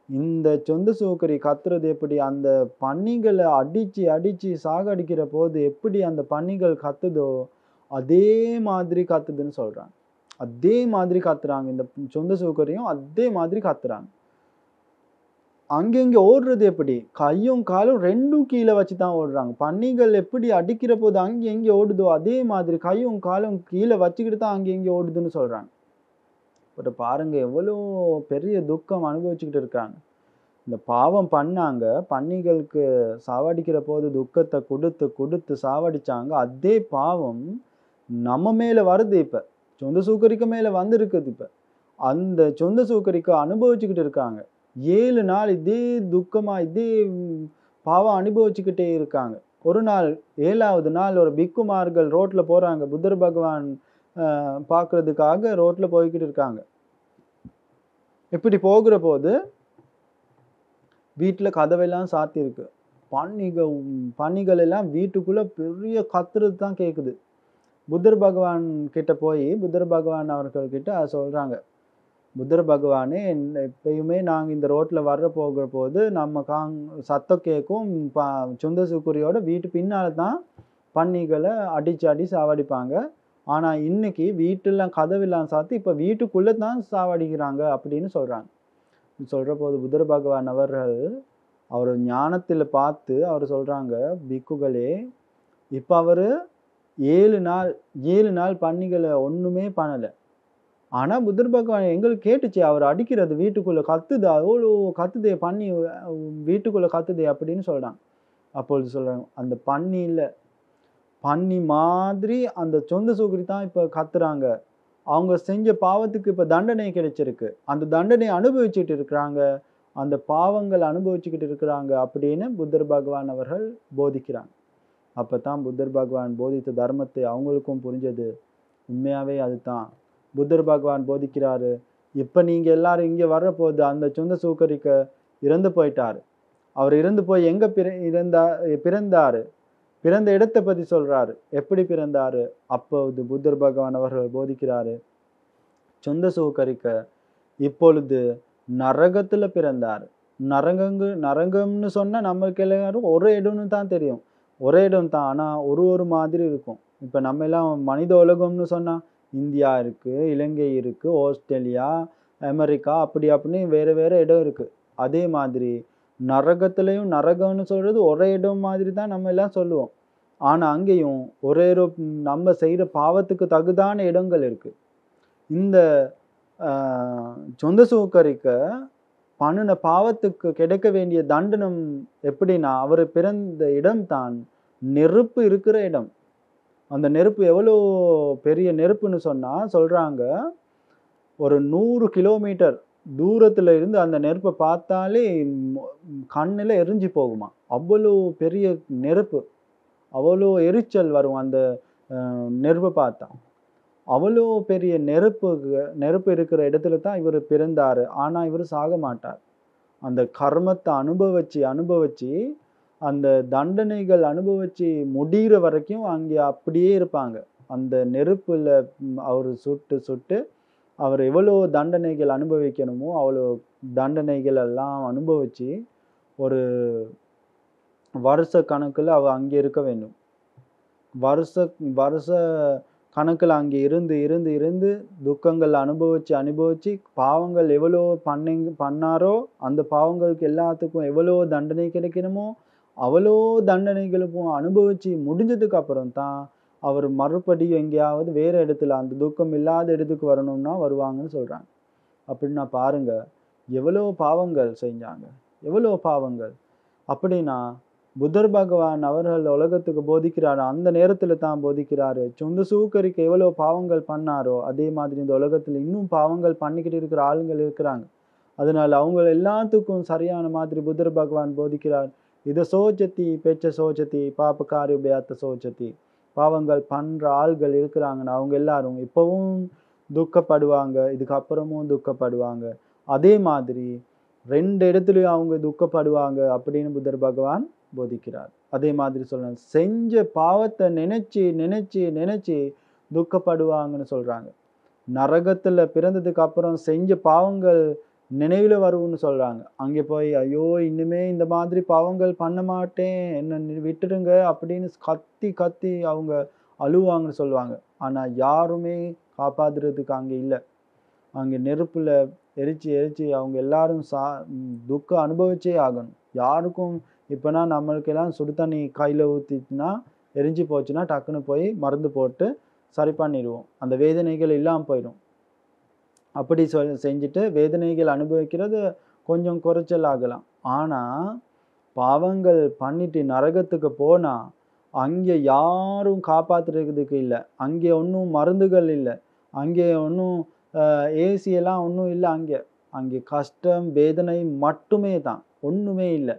இந்த சொந்த சூக்கரி கத்துறது எப்படி? அந்த பன்னிகள அடிச்சு, அடிச்சு சாகடிக்கிற போது எப்படி அந்த பன்னிகள் கத்துதோ, அதே மாதிரி கத்துதுன்னு சொல்றாங்க. அதே மாதிரி கத்துறாங்க. இந்த சொந்த சூக்கரியும் அதே மாதிரி கத்துறாங்க. அங்கங்க ஓடுறது எப்படி? கையும் காலும் 2ம் கீழ வச்சு தான் ஓடுறாங்க. பன்னிகள் எப்படி அடிக்கிற போது அங்க இங்க ஓடுதோ, அதே மாதிரி கையும் காலும் கீழ வச்சுக்கிட்டு தான் அங்க இங்க ஓடுதுன்னு சொல்றாங்க. பட் பாருங்க எவ்வளோ பெரிய துக்கம் அனுபவிச்சுக்கிட்டு இருக்காங்க. இந்த பாவம் பண்ணாங்க. பன்னிகளுக்கு சாவடிக்கிற போது துக்கத்த குடுத்து, குடுத்து சாவடிச்சாங்க. அதே பாவம் நம்ம மேல வருது இப்ப. சொந்த சூக்கரிக்கு மேல வந்திருக்குது இப்ப. அந்த சொந்த சூக்கரிக்க அனுபவிச்சுக்கிட்டு இருக்காங்க. 7 நாள் இதே துக்கமா, இதே பாவம் அனுபவிச்சுக்கிட்டே இருக்காங்க. ஒரு நாள் 7வது நாள் ஒரு பிக்குமார்கள் ரோட்ல போறாங்க. புத்தர் பகவான் பார்க்கறதுக்காக ரோட்ல போய்க்கிட்டு இருக்காங்க. இப்படி போகிற போது வீட்ல கதவெல்லாம் சாத்தியிருக்கு. பன்னிகள் எல்லாம் வீட்டுக்குள்ள பெரிய கத்துறது தான் கேக்குது. புத்தர் பகவான் கிட்ட போய் புத்தர் பகவான் அவர்கள் கிட்ட சொல்றாங்க. புத்தர் பகவானே எப்பயுமே நாங்க இந்த ரோட்ல போகிற போது நம்ம சத்தம் கேட்கும். சொந்த சூக்கரியோட வீட்டு பின்னால தான் பன்னிகளை அடிச்சு அடிச்சு சாவடிப்பாங்க. ஆனா இன்னைக்கு வீட்டெல்லாம் கதவெல்லாம் சாத்தி இப்ப வீட்டுக்குள்ள தான் சாவடிக்கிறாங்க அப்படின்னு சொல்றாங்க. சொல்ற போது புத்தர் பகவான் அவர்கள் அவர் ஞானத்துல பார்த்து அவர் சொல்றாங்க, பிக்குகளே இப்ப அவரு 7 நாள் பன்னிகளை ஒண்ணுமே பண்ணல. ஆனா புத்தர் பகவான் எங்களுக்கு கேட்டுச்சு அவர் அடிக்கிறது வீட்டுக்குள்ள கத்துது, அவ்வளோ கத்துதே பன்னி வீட்டுக்குள்ள கத்துதே அப்படின்னு சொல்றாங்க. அப்பொழுது சொல்றாங்க, அந்த பன்னி இல்ல, பன்னி மாதிரி அந்த சொந்த சூக்கரி தான் இப்ப கத்துறாங்க. அவங்க செஞ்ச பாவத்துக்கு இப்ப தண்டனை கிடைச்சிருக்கு. அந்த தண்டனை அனுபவிச்சுட்டு இருக்கிறாங்க. அந்த பாவங்கள் அனுபவிச்சுக்கிட்டு இருக்கிறாங்க அப்படின்னு புத்தர் பகவான் அவர்கள் போதிக்கிறாங்க. அப்பதான் புத்தர் பகவான் போதித்த தர்மத்தை அவங்களுக்கும் புரிஞ்சது. உண்மையாவே அதுதான். புத்தர் பகவான் போதிக்கிறாரு. இப்ப நீங்க எல்லாரும் இங்க வர்றபோது அந்த சொந்த சூக்கரிக்க இறந்து போயிட்டாரு. அவர் இறந்து போய் எங்க பிறந்தாரு? பிறந்த இடத்தை பத்தி சொல்றாரு. எப்படி பிறந்தாரு? அப்போது புத்தர் பகவான் அவர்கள் போதிக்கிறாரு. சொந்த சூக்கரிக்க இப்பொழுது நரகத்துல பிறந்தாரு. நரகம்னு சொன்னா நம்மளுக்கு எல்லாரும் ஒரே இடம்னு தான் தெரியும். ஒரே இடம் தான். ஆனா ஒரு மாதிரி இருக்கும். இப்ப நம்ம எல்லாம் மனித உலகம்னு சொன்னா இந்தியா இருக்கு, இலங்கை இருக்கு, ஆஸ்திரேலியா, அமெரிக்கா அப்படின்னு வேற வேற இடம் இருக்கு. அதே மாதிரி நரகத்திலையும் நரகம்னு சொல்றது ஒரே இடம் மாதிரி தான் நம்ம எல்லாம் சொல்லுவோம். ஆனா அங்கேயும் நம்ம செய்யற பாவத்துக்கு தகுதான இடங்கள் இருக்கு. இந்த சொந்த சூக்கரிக்க பண்ணுன பாவத்துக்கு கிடைக்க வேண்டிய தண்டனம் எப்படின்னா, அவர் பிறந்த இடம் தான் நெருப்பு இருக்கிற இடம். அந்த நெருப்பு எவ்வளோ பெரிய நெருப்புன்னு சொன்னா சொல்றாங்க, ஒரு 100 கிலோமீட்டர் தூரத்துல இருந்து அந்த நெருப்பை பார்த்தாலே கண்ணுல எரிஞ்சு போகுமா. அவ்வளோ பெரிய நெருப்பு. அவ்வளோ எரிச்சல் வரும் அந்த நெருப்பை பார்த்தா. அவ்வளோ பெரிய நெருப்பு இருக்கிற இடத்துல தான் இவர் பிறந்தாரு. ஆனா இவர் சாக மாட்டார். அந்த கர்மத்தை அனுபவிச்சு அந்த தண்டனைகள் அனுபவிச்சு முடிகிற வரைக்கும் அங்கே அப்படியே இருப்பாங்க. அந்த நெருப்புல அவர் சுட்டு அவர் எவ்வளோ தண்டனைகள் அனுபவிக்கணுமோ அவ்வளோ தண்டனைகள் எல்லாம் அனுபவிச்சு ஒரு வருஷ கணக்குல அவர் அங்கே இருக்க வேண்டும். வருஷ கணக்குல அங்கே இருந்து துக்கங்கள் அனுபவிச்சு பாவங்கள் எவ்வளோ பண்ணாரோ அந்த பாவங்களுக்கு எல்லாத்துக்கும் எவ்வளோ தண்டனை கிடைக்கணுமோ அவ்வளோ தண்டனைகளுக்கும் அனுபவிச்சு முடிஞ்சதுக்கு அப்புறம் தான் அவர் மறுபடியும் எங்கேயாவது வேற இடத்துல அந்த துக்கம் இல்லாத இடத்துக்கு வரணும்னா வருவாங்கன்னு சொல்றாங்க. அப்படின்னா பாருங்க எவ்வளோ பாவங்கள் செஞ்சாங்க, எவ்வளோ பாவங்கள். அப்படின்னா புத்தர் பகவான் அவர்கள் உலகத்துக்கு போதிக்கிறாரு. அந்த நேரத்துல தான் போதிக்கிறாரு. சொந்த சூக்கரிக்கு எவ்வளவு பாவங்கள் பண்ணாரோ அதே மாதிரி இந்த உலகத்துல இன்னும் பாவங்கள் பண்ணிக்கிட்டு இருக்கிற ஆளுங்கள் இருக்கிறாங்க. அதனால அவங்க எல்லாத்துக்கும் சரியான மாதிரி புத்தர் பகவான் போதிக்கிறார். இத சோச்சதி பெச்ச சோச்சதி பாபகாரி உபயாத்த சோச்சதி. பாவங்கள் பண்ற ஆள்கள் இருக்கிறாங்கன்னா அவங்க எல்லாரும் இப்பவும் துக்கப்படுவாங்க, இதுக்கப்புறமும் துக்கப்படுவாங்க. அதே மாதிரி 2 இடத்துலயும் அவங்க துக்கப்படுவாங்க அப்படின்னு புத்தர் பகவான் போதிக்கிறார். அதே மாதிரி சொல்றாங்க. செஞ்ச பாவத்த நினைச்சு நினைச்சு நினைச்சு துக்கப்படுவாங்கன்னு சொல்றாங்க. நரகத்துல பிறந்ததுக்கு அப்புறம் செஞ்ச பாவங்கள் நினைவுல வரும்னு சொல்றாங்க. அங்கே போய் ஐயோ இனிமே இந்த மாதிரி பாவங்கள் பண்ண மாட்டேன், என்ன விட்டுடுங்க அப்படின்னு கத்தி கத்தி அவங்க அழுவாங்கன்னு சொல்லுவாங்க. ஆனா யாருமே காப்பாத்துறதுக்கு அங்க இல்ல. அங்க நெருப்புல எரிச்சு எரிச்சு அவங்க எல்லாரும் துக்கம் அனுபவிச்சே ஆகணும். யாருக்கும் இப்பனா நம்மளுக்கெல்லாம் சுடு தண்ணி கையில ஊத்திச்சுன்னா எரிஞ்சு போச்சுன்னா டக்குன்னு போய் மருந்து போட்டு சரி பண்ணிடுவோம். அந்த வேதனைகள் இல்லாம போயிடும். அப்படி செஞ்சுட்டு வேதனைகள் அனுபவிக்கிறது கொஞ்சம் குறைச்சல் ஆகலாம். ஆனா பாவங்கள் பண்ணிட்டு நரகத்துக்கு போனா அங்கே யாரும் காப்பாத்துறதுக்கு இல்ல. அங்கே ஒன்றும் மருந்துகள் இல்லை, அங்கே ஒன்றும் ஏசி எல்லாம் ஒன்றும் இல்லை. அங்கே கஷ்டம் வேதனை மட்டுமே தான், ஒண்ணுமே இல்லை.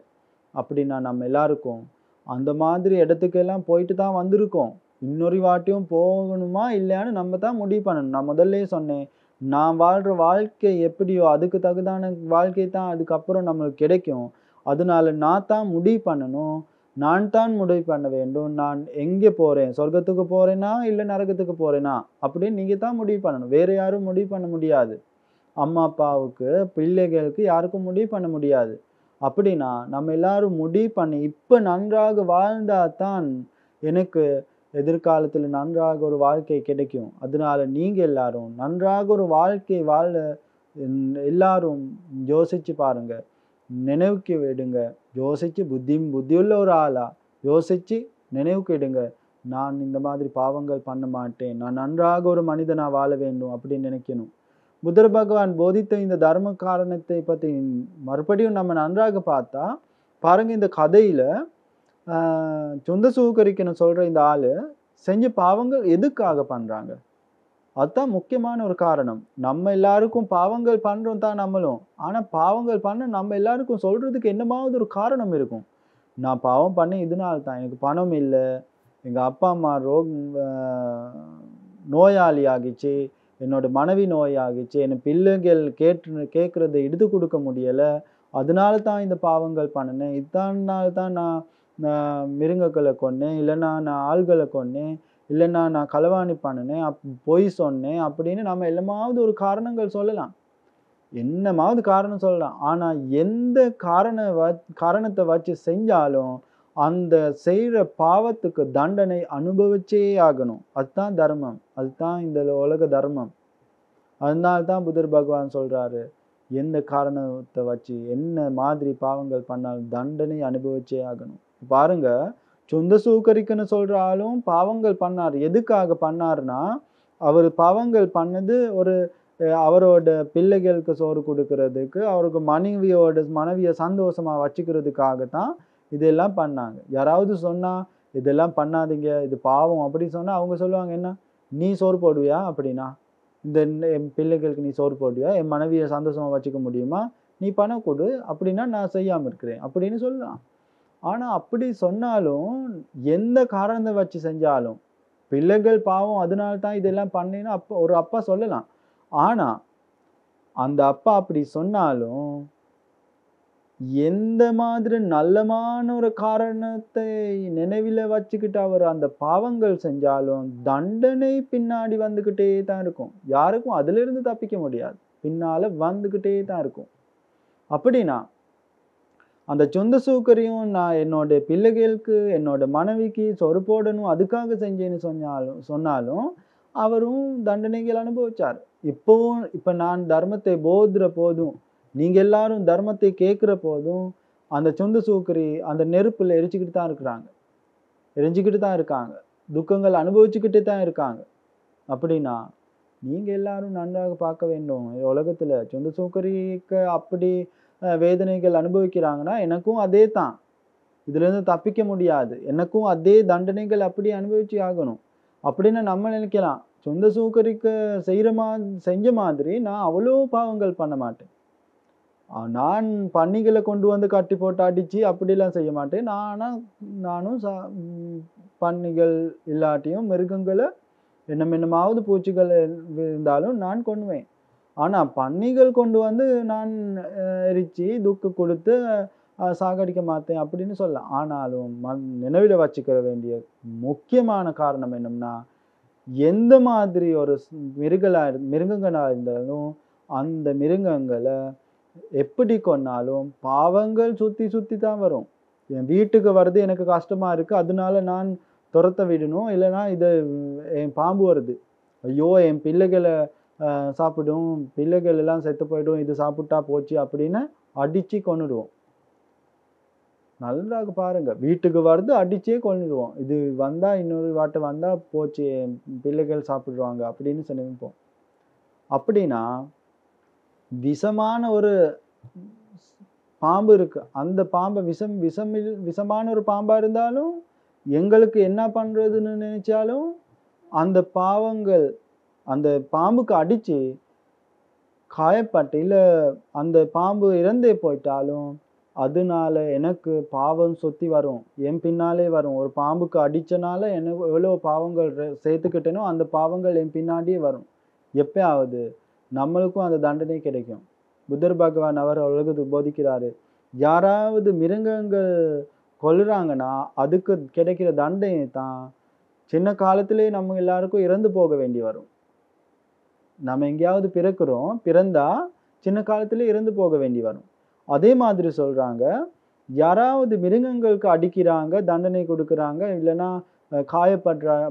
அப்படின்னா நம்ம எல்லாருக்கும் அந்த மாதிரி இடத்துக்கெல்லாம் போயிட்டு தான் வந்திருக்கோம். இன்னொரு வாட்டியும் போகணுமா இல்லையான்னு நம்ம தான் முடிவு பண்ணணும். நான் முதல்ல சொன்னேன், நான் வாழ்ற வாழ்க்கை எப்படியோ அதுக்கு தகுதான வாழ்க்கை தான் அதுக்கப்புறம் நம்மளுக்கு கிடைக்கும். அதனால நான் தான் முடிவு பண்ணணும். நான் தான் முடிவு பண்ண வேண்டும். நான் எங்கே போறேன், சொர்க்கத்துக்கு போறேனா இல்லை நரகத்துக்கு போறேனா அப்படின்னு நீங்க தான் முடிவு பண்ணணும். வேற யாரும் முடிவு பண்ண முடியாது. அம்மா அப்பாவுக்கு பிள்ளைகளுக்கு யாருக்கும் முடிவு பண்ண முடியாது. அப்படின்னா நம்ம எல்லாரும் முடிவு பண்ணி இப்ப நன்றாக வாழ்ந்தா தான் எனக்கு எதிர்காலத்துல நன்றாக ஒரு வாழ்க்கை கிடைக்கும். அதனால நீங்க எல்லாரும் நன்றாக ஒரு வாழ்க்கை வாழ எல்லாரும் யோசிச்சு பாருங்க, நினைவுக்கு விடுங்க. யோசிச்சு புத்தியுள்ள ஒரு ஆளா யோசிச்சு நினைவுக்கு விடுங்க. நான் இந்த மாதிரி பாவங்கள் பண்ண மாட்டேன், நான் நன்றாக ஒரு மனிதனா வாழ வேண்டும் அப்படின்னு நினைக்கணும். புத்தர் பகவான் போதித்த இந்த தர்ம காரணத்தை பத்தி மறுபடியும் நம்ம நன்றாக பார்த்தா பாருங்க, இந்த கதையில சொந்த சூகரிக்கணும் சொல்ற இந்த ஆளு செஞ்ச பாவங்கள் எதுக்காக பண்றாங்க? அதுதான் முக்கியமான ஒரு காரணம். நம்ம எல்லாருக்கும் பாவங்கள் பண்றோம் தான் நம்மளும். ஆனா பாவங்கள் பண்ண நம்ம எல்லாருக்கும் சொல்றதுக்கு என்னமாவது ஒரு காரணம் இருக்கும். நான் பாவம் பண்ணேன் இதனால தான். எனக்கு பணம் இல்லை, எங்க அப்பா அம்மா நோயாளி ஆகிச்சு, என்னோட மனைவி நோயாகிச்சு, என் பிள்ளைகள் கேட்கறத எடுத்து கொடுக்க முடியல, அதனால தான் இந்த பாவங்கள் பண்ணினேன், இதனால தான் நான் மிருகங்களை கொன்னேன், இல்லைன்னா நான் ஆள்களை கொன்னேன், இல்லைன்னா நான் களவாணி பண்ணினேன், பொய் சொன்னேன் அப்படின்னு நம்ம எல்லாமாவது ஒரு காரணங்கள் சொல்லலாம். என்னமாவது காரணம் சொல்லலாம். ஆனா எந்த காரணத்தை வச்சு செஞ்சாலும் அந்த செய்யற பாவத்துக்கு தண்டனை அனுபவிச்சே ஆகணும். அதுதான் தர்மம், அதுதான் இந்த உலக தர்மம். அதனால தான் புத்தர் பகவான் சொல்றாரு, எந்த காரணத்தை வச்சு என்ன மாதிரி பாவங்கள் பண்ணாலும் தண்டனை அனுபவிச்சே ஆகணும். பாருங்க, சொந்த சூக்கரிக்குன்னு சொல்ற ஆளும் பாவங்கள் பண்ணார். எதுக்காக பண்ணாருன்னா, அவர் பாவங்கள் பண்ணது ஒரு அவரோட பிள்ளைகளுக்கு சோறு கொடுக்கறதுக்கு, அவருக்கு மனைவியை சந்தோஷமா வச்சுக்கிறதுக்காகத்தான் இதெல்லாம் பண்ணாங்க. யாராவது சொன்னா இதெல்லாம் பண்ணாதீங்க, இது பாவம் அப்படி சொன்னா அவங்க சொல்லுவாங்க, என்ன நீ சோறு போடுவியா? அப்படின்னா என் பிள்ளைகளுக்கு நீ சோறு போடுவியா? என் மனைவியை சந்தோஷமா வச்சுக்க முடியுமா? நீ பணம் கொடு, அப்படின்னா நான் செய்யாம இருக்கிறேன் அப்படின்னு சொல்லலாம். ஆனா அப்படி சொன்னாலும் எந்த காரணத்தை வச்சு செஞ்சாலும் பிள்ளைகள் பாவம் அதனால தான் இதெல்லாம் பண்ணேன்னு ஒரு அப்பா சொல்லலாம். ஆனா அந்த அப்பா அப்படி சொன்னாலும் எந்த மாதிரி நல்லமான ஒரு காரணத்தை நினைவில வச்சுக்கிட்டு அவர் அந்த பாவங்கள் செஞ்சாலும் தண்டனை பின்னாடி வந்துகிட்டே தான் இருக்கும். யாருக்கும் அதுல இருந்து தப்பிக்க முடியாது, பின்னால வந்துகிட்டே தான் இருக்கும். அப்படின்னா அந்த சொந்த சூக்கரையும் நான் என்னோட பிள்ளைகளுக்கு என்னோட மனைவிக்கு சொறு போடணும் அதுக்காக செஞ்சேன்னு சொன்னாலும் அவரும் தண்டனைகள் அனுபவிச்சார். இப்ப நான் தர்மத்தை போதுற போதும், நீங்க எல்லாரும் தர்மத்தை கேட்கிற போதும் அந்த சொந்த சூக்கரி அந்த நெருப்புல எரிஞ்சுக்கிட்டு தான் இருக்காங்க, துக்கங்கள் அனுபவிச்சுக்கிட்டு தான் இருக்காங்க. அப்படின்னா நீங்க எல்லாரும் நன்றாக பார்க்க வேண்டும். உலகத்துல சொந்த சூக்கரிக்கு அப்படி வேதனைகள் அனுபவிக்கிறாங்கன்னா எனக்கும் அதே தான், இதுல இருந்து தப்பிக்க முடியாது, எனக்கும் அதே தண்டனைகள் அப்படி அனுபவிச்சு ஆகணும் அப்படின்னு நம்ம நினைக்கலாம். சொந்த சூக்கரிக்க செஞ்ச மாதிரி நான் அவ்வளோ பாவங்கள் பண்ண மாட்டேன். நான் பன்னிகள கொண்டு வந்து கட்டி போட்டு அடிச்சு அப்படிலாம் செய்ய மாட்டேன். நானும் பன்னிகள் இல்லாட்டியும் மிருகங்கள என்னமாவது பூச்சிகள் இருந்தாலும் நான் கொன்னுவேன். ஆனா பன்னிகள் கொண்டு வந்து நான் எரிச்சு துக்கு குடுத்து சாகடிக்க மாட்டேன் அப்படின்னு சொல்லலாம். ஆனாலும் நினைவில வச்சுக்க வேண்டிய முக்கியமான காரணம் என்னன்னா, எந்த மாதிரி ஒரு மிருகங்களா இருந்தாலும் அந்த மிருகங்கள எப்படி கொன்னாலும் பாவங்கள் சுத்தி சுத்தி தான் வரும். என் வீட்டுக்கு வர்றது எனக்கு கஷ்டமா இருக்கு. அதனால நான் தொரத்த விடணும். இல்லன்னா என் பாம்பு வருது. ஐயோ! என் பிள்ளைகள சாப்பிடும். பிள்ளைகள் எல்லாம் செத்து போயிடும். இது சாப்பிட்டா போச்சு அப்படின்னு அடிச்சு கொன்னுடுவோம். நல்லா பாருங்க. வீட்டுக்கு வருது அடிச்சே கொன்னுடுவோம். இது வந்தா இன்னொரு வாட்டி வந்தா போச்சு என் பிள்ளைகள் சாப்பிடுவாங்க அப்படின்னு நினைப்போம். அப்படின்னா விஷமான ஒரு பாம்பு இருக்கு. அந்த பாம்ப விஷமான ஒரு பாம்பா இருந்தாலும் எங்களுக்கு என்ன பண்றதுன்னு நினைச்சாலும் அந்த பாவங்கள் அந்த பாம்புக்கு அடிச்சு காயப்பட்டு இல்ல அந்த பாம்பு இறந்தே போயிட்டாலும் அதனால எனக்கு பாவம் சுத்தி வரும். என் பின்னாலே வரும். ஒரு பாம்புக்கு அடிச்சனால எனக்கு எவ்வளவு பாவங்கள் சேர்த்துக்கிட்டேனோ அந்த பாவங்கள் என் பின்னாடியே வரும். எப்பயாவது நம்மளுக்கும் அந்த தண்டனை கிடைக்கும். புத்தர் பகவான் அவர் உலகத்துக்கு போதிக்கிறாரு. யாராவது மிருகங்கள் கொல்றாங்கன்னா அதுக்கு கிடைக்கிற தண்டனை தான் சின்ன காலத்திலேயே நம்ம எல்லாருக்கும் இறந்து போக வேண்டி வரும். நம்ம எங்கேயாவது பிறந்தா சின்ன காலத்திலே இறந்து போக வேண்டி வரும். அதே மாதிரி சொல்றாங்க, யாராவது மிருகங்களுக்கு அடிக்கிறாங்க, தண்டனை கொடுக்குறாங்க, இல்லைன்னா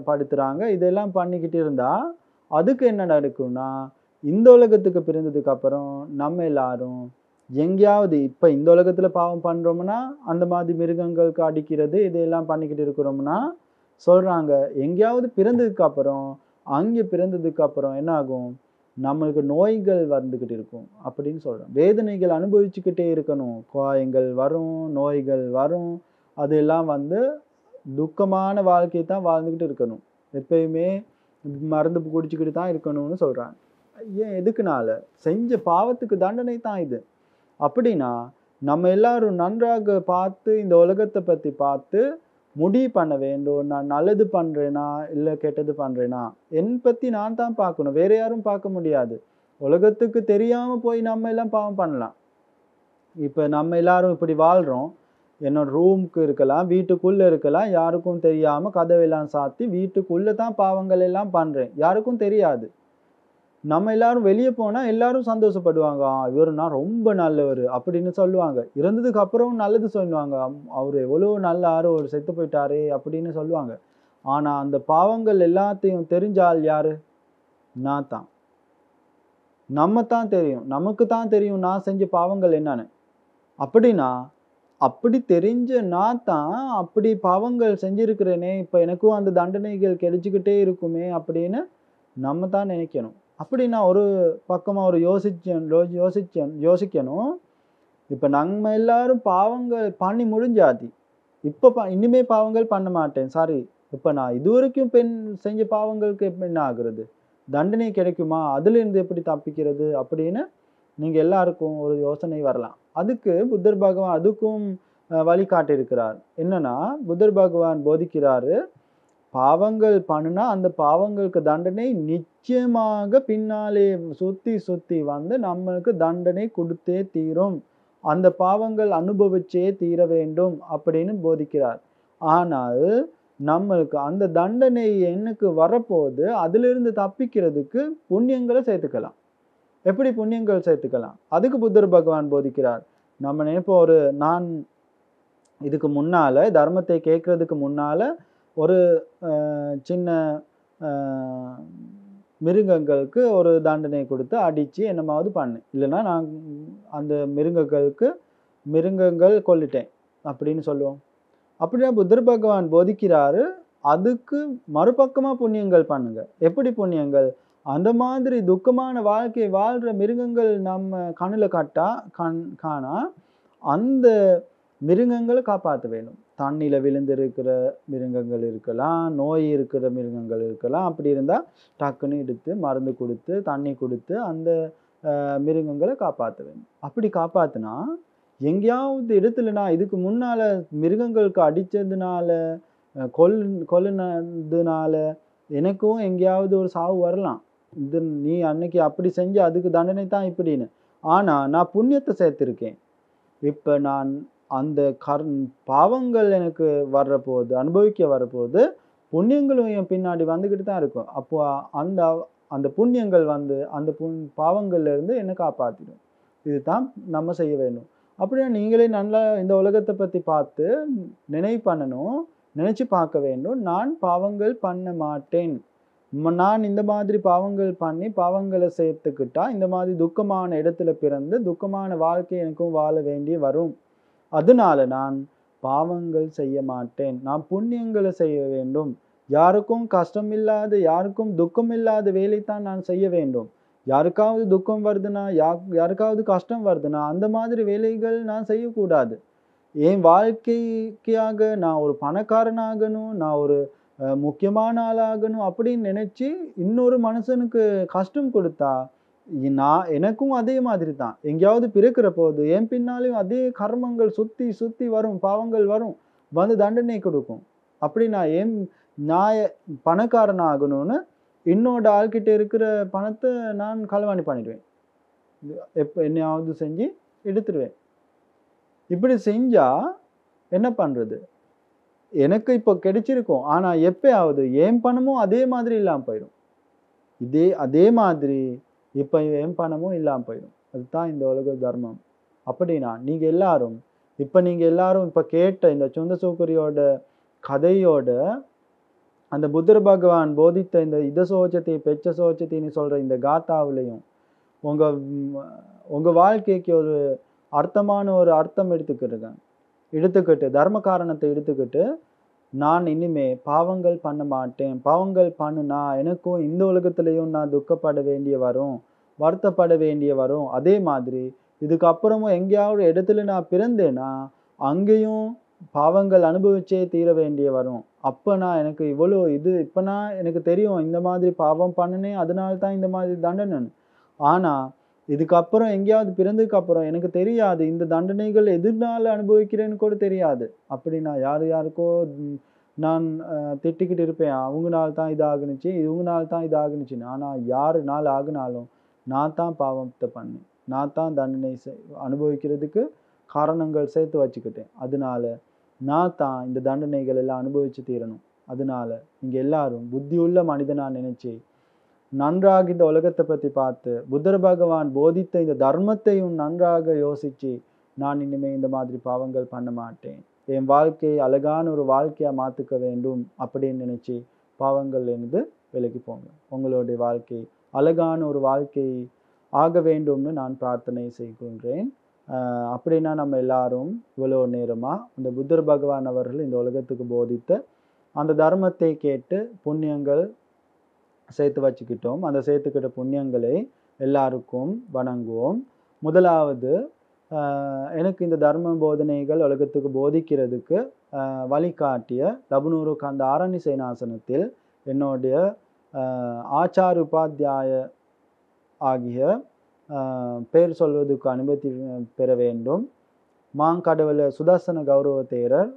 படுத்துறாங்க, இதெல்லாம் பண்ணிக்கிட்டு இருந்தா அதுக்கு என்ன நடக்கும்னா, இந்த உலகத்துக்கு பிறந்ததுக்கு அப்புறம் நம்ம எல்லாரும் எங்கேயாவது இப்ப இந்த உலகத்துல பாவம் பண்றோம்னா அந்த மாதிரி மிருகங்களுக்கு அடிக்கிறது இதெல்லாம் பண்ணிக்கிட்டு இருக்கிறோம்னா சொல்றாங்க, எங்கேயாவது பிறந்ததுக்கு அப்புறம் அங்கே பிறந்ததுக்கு அப்புறம் என்ன ஆகும், நம்மளுக்கு நோய்கள் வந்துகிட்டு இருக்கும் அப்படின்னு சொல்றோம். வேதனைகள் அனுபவிச்சுக்கிட்டே இருக்கணும். காயங்கள் வரும், நோய்கள் வரும். அதெல்லாம் வந்து துக்கமான வாழ்க்கையை தான் வாழ்ந்துகிட்டு இருக்கணும். எப்பயுமே மருந்து குடிச்சுக்கிட்டு தான் இருக்கணும்னு சொல்றாங்க. ஏன் எதுக்குனால செஞ்ச பாவத்துக்கு தண்டனை தான் இது. அப்படின்னா நம்ம எல்லாரும் நன்றாக பார்த்து இந்த உலகத்தை பத்தி பார்த்து முடிவு பண்ண வேண்டும். நான் நல்லது பண்றேனா இல்ல கெட்டது பண்றேனா என் பத்தி நான் தான் பார்க்கணும். வேற யாரும் பார்க்க முடியாது. உலகத்துக்கு தெரியாம போய் நம்ம எல்லாம் பாவம் பண்ணலாம். இப்ப நம்ம எல்லாரும் இப்படி வாழ்றோம். என்னோட ரூமுக்கு இருக்கலாம், வீட்டுக்குள்ள இருக்கலாம், யாருக்கும் தெரியாம கதவெல்லாம் சாத்தி வீட்டுக்குள்ள தான் பாவங்கள் எல்லாம் பண்றேன். யாருக்கும் தெரியாது. நம்ம எல்லாரும் வெளிய போனா எல்லாரும் சந்தோஷப்படுவாங்க. இவருனா ரொம்ப நல்லவரு அப்படின்னு சொல்லுவாங்க. இறந்ததுக்கு அப்புறம் நல்லது சொல்லுவாங்க. அவரு எவ்வளவு நல்ல ஆளு, அவரு செத்து போயிட்டாரே அப்படின்னு சொல்லுவாங்க. ஆனா அந்த பாவங்கள் எல்லாத்தையும் தெரிஞ்ச ஆள் யாரு? நான் தான். நம்ம தான் தெரியும். நமக்கு தான் தெரியும் நான் செஞ்ச பாவங்கள் என்னன்னு. அப்படின்னா அப்படி தெரிஞ்ச நான் தான் அப்படி பாவங்கள் செஞ்சிருக்கிறேனே, இப்ப எனக்கும் அந்த தண்டனைகள் கிடைச்சுக்கிட்டே இருக்குமே அப்படின்னு நம்ம தான் நினைக்கணும். அப்படின்னா ஒரு பக்கமா ஒரு யோசிக்கணும். இப்ப நம்ம எல்லாரும் பாவங்கள் பண்ணி முடிஞ்சாச்சு. இப்ப இனிமே பாவங்கள் பண்ண மாட்டேன். சாரி. இப்ப நான் இதுவரைக்கும் செஞ்ச பாவங்களுக்கு என்ன ஆகுறது? தண்டனை கிடைக்குமா? அதிலிருந்து எப்படி தப்பிக்கிறது? அப்படின்னு நீங்க எல்லாருக்கும் ஒரு யோசனை வரலாம். அதுக்கு புத்தர் பகவான் அதுக்கும் வழிகாட்டியிருக்கிறார். என்னன்னா புத்தர் பகவான் போதிக்கிறாரு, பாவங்கள் பண்ணுனா அந்த பாவங்களுக்கு தண்டனை நிச்சயமாக பின்னாலே சுத்தி சுத்தி வந்து நம்மளுக்கு தண்டனை கொடுத்தே தீரும். அந்த பாவங்கள் அனுபவிச்சே தீர வேண்டும் அப்படின்னு போதிக்கிறார். ஆனால் நம்மளுக்கு அந்த தண்டனை எனக்கு வரப்போது அதிலிருந்து தப்பிக்கிறதுக்கு புண்ணியங்களை சேர்த்துக்கலாம். எப்படி புண்ணியங்கள் சேர்த்துக்கலாம்? அதுக்கு புத்தர் பகவான் போதிக்கிறார். நம்ம நினைப்போம் நான் இதுக்கு முன்னால தர்மத்தை கேட்கறதுக்கு முன்னால ஒரு சின்ன மிருகங்களுக்கு ஒரு தண்டனை கொடுத்து அடிச்சு என்னமாவது பண்ணு. இல்லைன்னா நான் அந்த மிருகங்கள் கொல்லிட்டேன் அப்படின்னு சொல்லுவோம். அப்படின்னா புத்தர் பகவான் போதிக்கிறாரு, அதுக்கு மறுபக்கமா புண்ணியங்கள் பண்ணுங்க. எப்படி புண்ணியங்கள்? அந்த மாதிரி துக்கமான வாழ்க்கை வாழ்ற மிருகங்கள் நம்ம கண்ணுல காணா அந்த மிருகங்களை காப்பாற்ற வேணும். தண்ணியில விழுந்திருக்கிற மிருகங்கள் இருக்கலாம், நோய் இருக்கிற மிருகங்கள் இருக்கலாம். அப்படி இருந்தா டக்குன்னு எடுத்து மருந்து கொடுத்து தண்ணி கொடுத்து அந்த மிருகங்களை காப்பாற்ற வேண்டும். அப்படி காப்பாற்றினா எங்கேயாவது இடத்துல நான் இதுக்கு முன்னால் மிருகங்களுக்கு அடித்ததுனால கொல்லுனதுனால எனக்கும் எங்கேயாவது ஒரு சாவு வரலாம். இது நீ அன்னைக்கு அப்படி செஞ்ச அதுக்கு தண்டனை தான் இப்படின்னு. ஆனால் நான் புண்ணியத்தை சேர்த்துருக்கேன். இப்போ நான் அந்த பாவங்கள் எனக்கு வர்றபோது அனுபவிக்க வரப்போது புண்ணியங்களும் என் பின்னாடி வந்துக்கிட்டு தான் இருக்கும். அப்போ அந்த அந்த புண்ணியங்கள் வந்து அந்த பாவங்கள்ல இருந்து என்னை காப்பாற்றிடும். இதுதான் நம்ம செய்ய வேண்டும். அப்படின்னா நீங்களே நல்லா இந்த உலகத்தை பற்றி பார்த்து நினைவு பண்ணணும், நினைச்சு பார்க்க வேண்டும். நான் பாவங்கள் பண்ண மாட்டேன். நான் இந்த மாதிரி பாவங்கள் பண்ணி பாவங்களை சேர்த்துக்கிட்டா இந்த மாதிரி துக்கமான இடத்துல பிறந்து துக்கமான வாழ்க்கை எனக்கும் வாழ வேண்டி வரும். அதனால நான் பாவங்கள் செய்ய மாட்டேன். நான் புண்ணியங்களை செய்ய வேண்டும். யாருக்கும் கஷ்டம் இல்லாத யாருக்கும் துக்கம் இல்லாத வேலைத்தான் நான் செய்ய வேண்டும். யாருக்காவது துக்கம் வருதுன்னா யாருக்காவது கஷ்டம் வருதுன்னா அந்த மாதிரி வேலைகள் நான் செய்யக்கூடாது. என் வாழ்க்கைக்காக நான் ஒரு பணக்காரனாகணும், நான் ஒரு முக்கியமான ஆளாகணும் அப்படின்னு நினைச்சு இன்னொரு மனுஷனுக்கு கஷ்டம் கொடுத்தா நான் எனக்கும் அதே மாதிரி தான். எங்கேயாவது பிறக்கிற போது என் பின்னாலையும் அதே கர்மங்கள் சுத்தி சுத்தி வரும், பாவங்கள் வரும், வந்து தண்டனை கொடுக்கும். அப்படி நான் பணக்காரன் ஆகணும்னு என்னோட ஆள்கிட்ட இருக்கிற பணத்தை நான் களவாணி பண்ணிடுவேன். எப்போ என்னையாவது செஞ்சு எடுத்துடுவேன். இப்படி செஞ்சா என்ன பண்றது? எனக்கு இப்போ கிடைச்சிருக்கும், ஆனா எப்பயாவது என் பணமும் அதே மாதிரி இல்லாம போயிடும். அதே மாதிரி இப்ப என் பணமும் இல்லாம போயிடும். அதுதான் இந்த உலக தர்மம். அப்படின்னா நீங்க எல்லாரும் இப்ப கேட்ட இந்த சுந்தசூக்கரியோட கதையோட அந்த புத்தர் பகவான் போதித்த இந்த இத சோச்சத்தை பெச்ச சோச்சத்தின்னு சொல்ற இந்த காத்தாவிலையும் உங்க வாழ்க்கைக்கு ஒரு அர்த்தமான ஒரு அர்த்தம் எடுத்துக்கிட்டு தர்ம காரணத்தை எடுத்துக்கிட்டு நான் இனிமே பாவங்கள் பண்ண மாட்டேன். பாவங்கள் பண்ணுனா எனக்கும் இந்த உலகத்திலையும் நான் துக்கப்பட வேண்டிய வரும், வருத்தப்பட வேண்டிய வரும். அதே மாதிரி இதுக்கப்புறமும் எங்கேயாவது இடத்துல நான் பிறந்தேன்னா அங்கேயும் பாவங்கள் அனுபவிச்சே தீர வேண்டிய வரும். அப்போ நான் எனக்கு இப்போ நான் எனக்கு தெரியும் இந்த மாதிரி பாவம் பண்ணினேன், அதனால தான் இந்த மாதிரி தண்டனை. ஆனால் இதுக்கப்புறம் எங்கேயாவது பிறந்ததுக்கு அப்புறம் எனக்கு தெரியாது இந்த தண்டனைகள் எதனால அனுபவிக்கிறேன்னு கூட தெரியாது. அப்படி நான் யாருக்கோ நான் திட்டிக்கிட்டு இருப்பேன், அவங்கனால தான் இதாகுனுச்சு, இவங்கனால தான் இதாகுனுச்சுன்னு. ஆனால் யாருனால ஆகுனாலும் நான் தான் பாவத்தை பண்ணேன், நான் தான் தண்டனை அனுபவிக்கிறதுக்கு காரணங்கள் சேர்த்து வச்சுக்கிட்டேன். அதனால நான் தான் இந்த தண்டனைகள் எல்லாம் அனுபவிச்சு தீரணும். அதனால நீங்க எல்லாரும் புத்தியுள்ள மனிதனா நினைச்சு நன்றாக இந்த உலகத்தை பற்றி பார்த்து புத்தர் பகவான் போதித்த இந்த தர்மத்தையும் நன்றாக யோசிச்சு நான் இனிமே இந்த மாதிரி பாவங்கள் பண்ண மாட்டேன், என் வாழ்க்கையை அழகான ஒரு வாழ்க்கையா மாத்துக்க வேண்டும் அப்படின்னு நினைச்சு பாவங்கள்ல இருந்து விலகி போங்க. உங்களுடைய வாழ்க்கை அழகான ஒரு வாழ்க்கை ஆக வேண்டும்னு நான் பிரார்த்தனை செய்கின்றேன். அப்படின்னா நம்ம எல்லாரும் இவ்வளோ நேரமா அந்த புத்தர் பகவான் அவர்கள் இந்த உலகத்துக்கு போதித்த அந்த தர்மத்தை கேட்டு புண்ணியங்கள் சேர்த்து வச்சுக்கிட்டோம். அந்த சேர்த்துக்கிட்ட புண்ணியங்களை எல்லாருக்கும் வணங்குவோம். முதலாவது எனக்கு இந்த தர்ம போதனைகள் உலகத்துக்கு போதிக்கிறதுக்கு வழிகாட்டிய லபுனூருக்கு அந்த ஆரணி சேனாசனத்தில் என்னுடைய ஆச்சார உபாத்தியாய ஆகிய பேர் சொல்வதற்கு அனுமதி பெற வேண்டும். மாங்கடவுள சுதர்சன கௌரவ தேரர்,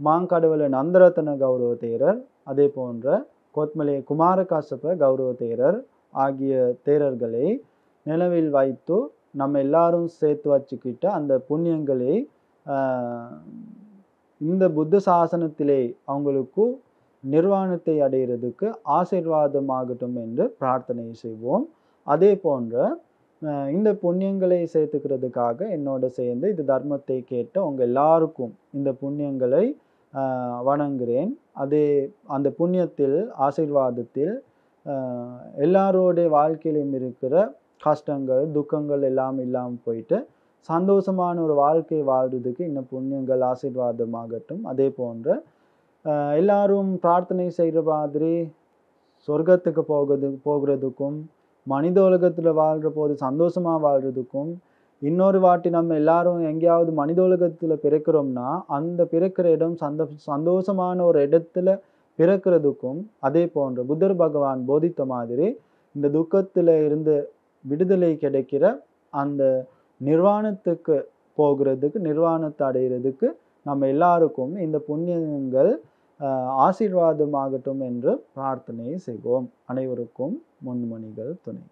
மாங்கடவுள நந்தரத்ன கௌரவ தேரர், அதே போன்ற கோத்மலை குமாரகாசப்ப கௌரவ தேரர் ஆகிய தேரர்களை நினைவில் வைத்து நம்ம எல்லாரும் சேர்த்து வச்சுக்கிட்ட அந்த புண்ணியங்களை இந்த புத்த சாசனத்திலே அவங்களுக்கு நிர்வாணத்தை அடைகிறதுக்கு ஆசீர்வாதமாகட்டும் என்று பிரார்த்தனை செய்வோம். அதே போன்ற இந்த புண்ணியங்களை சேர்த்துக்கிறதுக்காக என்னோட சேர்ந்து இது தர்மத்தை கேட்ட உங்க எல்லாருக்கும் இந்த புண்ணியங்களை வணங்குகிறேன். அந்த புண்ணியத்தில் ஆசீர்வாதத்தில் எல்லாரோடைய வாழ்க்கையிலும் இருக்கிற கஷ்டங்கள் துக்கங்கள் எல்லாம் இல்லாமல் போயிட்டு சந்தோஷமான ஒரு வாழ்க்கை வாழ்றதுக்கு இன்னும் புண்ணியங்கள் ஆசீர்வாதமாகட்டும். அதே போன்ற எல்லாரும் பிரார்த்தனை செய்கிற மாதிரி சொர்க்கத்துக்கு போகிறதுக்கும் மனித உலகத்தில் வாழ்கிற போது சந்தோஷமாக வாழ்கிறதுக்கும் இன்னொரு வாட்டி நம்ம எல்லாரும் எங்கேயாவது மனித உலகத்தில் பிறக்கிறோம்னா அந்த பிறக்கிற இடம் சந்தோஷமான ஒரு இடத்துல பிறக்கிறதுக்கும் அதே போன்ற புத்தர் பகவான் போதித்த மாதிரி இந்த துக்கத்தில் இருந்து விடுதலை கிடைக்கிற அந்த நிர்வாணத்துக்கு போகிறதுக்கு, நிர்வாணத்தை அடைகிறதுக்கு நம்ம எல்லாருக்கும் இந்த புண்ணியங்கள் ஆசீர்வாதமாகட்டும் என்று பிரார்த்தனை செய்வோம். அனைவருக்கும் முன்மணிகள் துணை.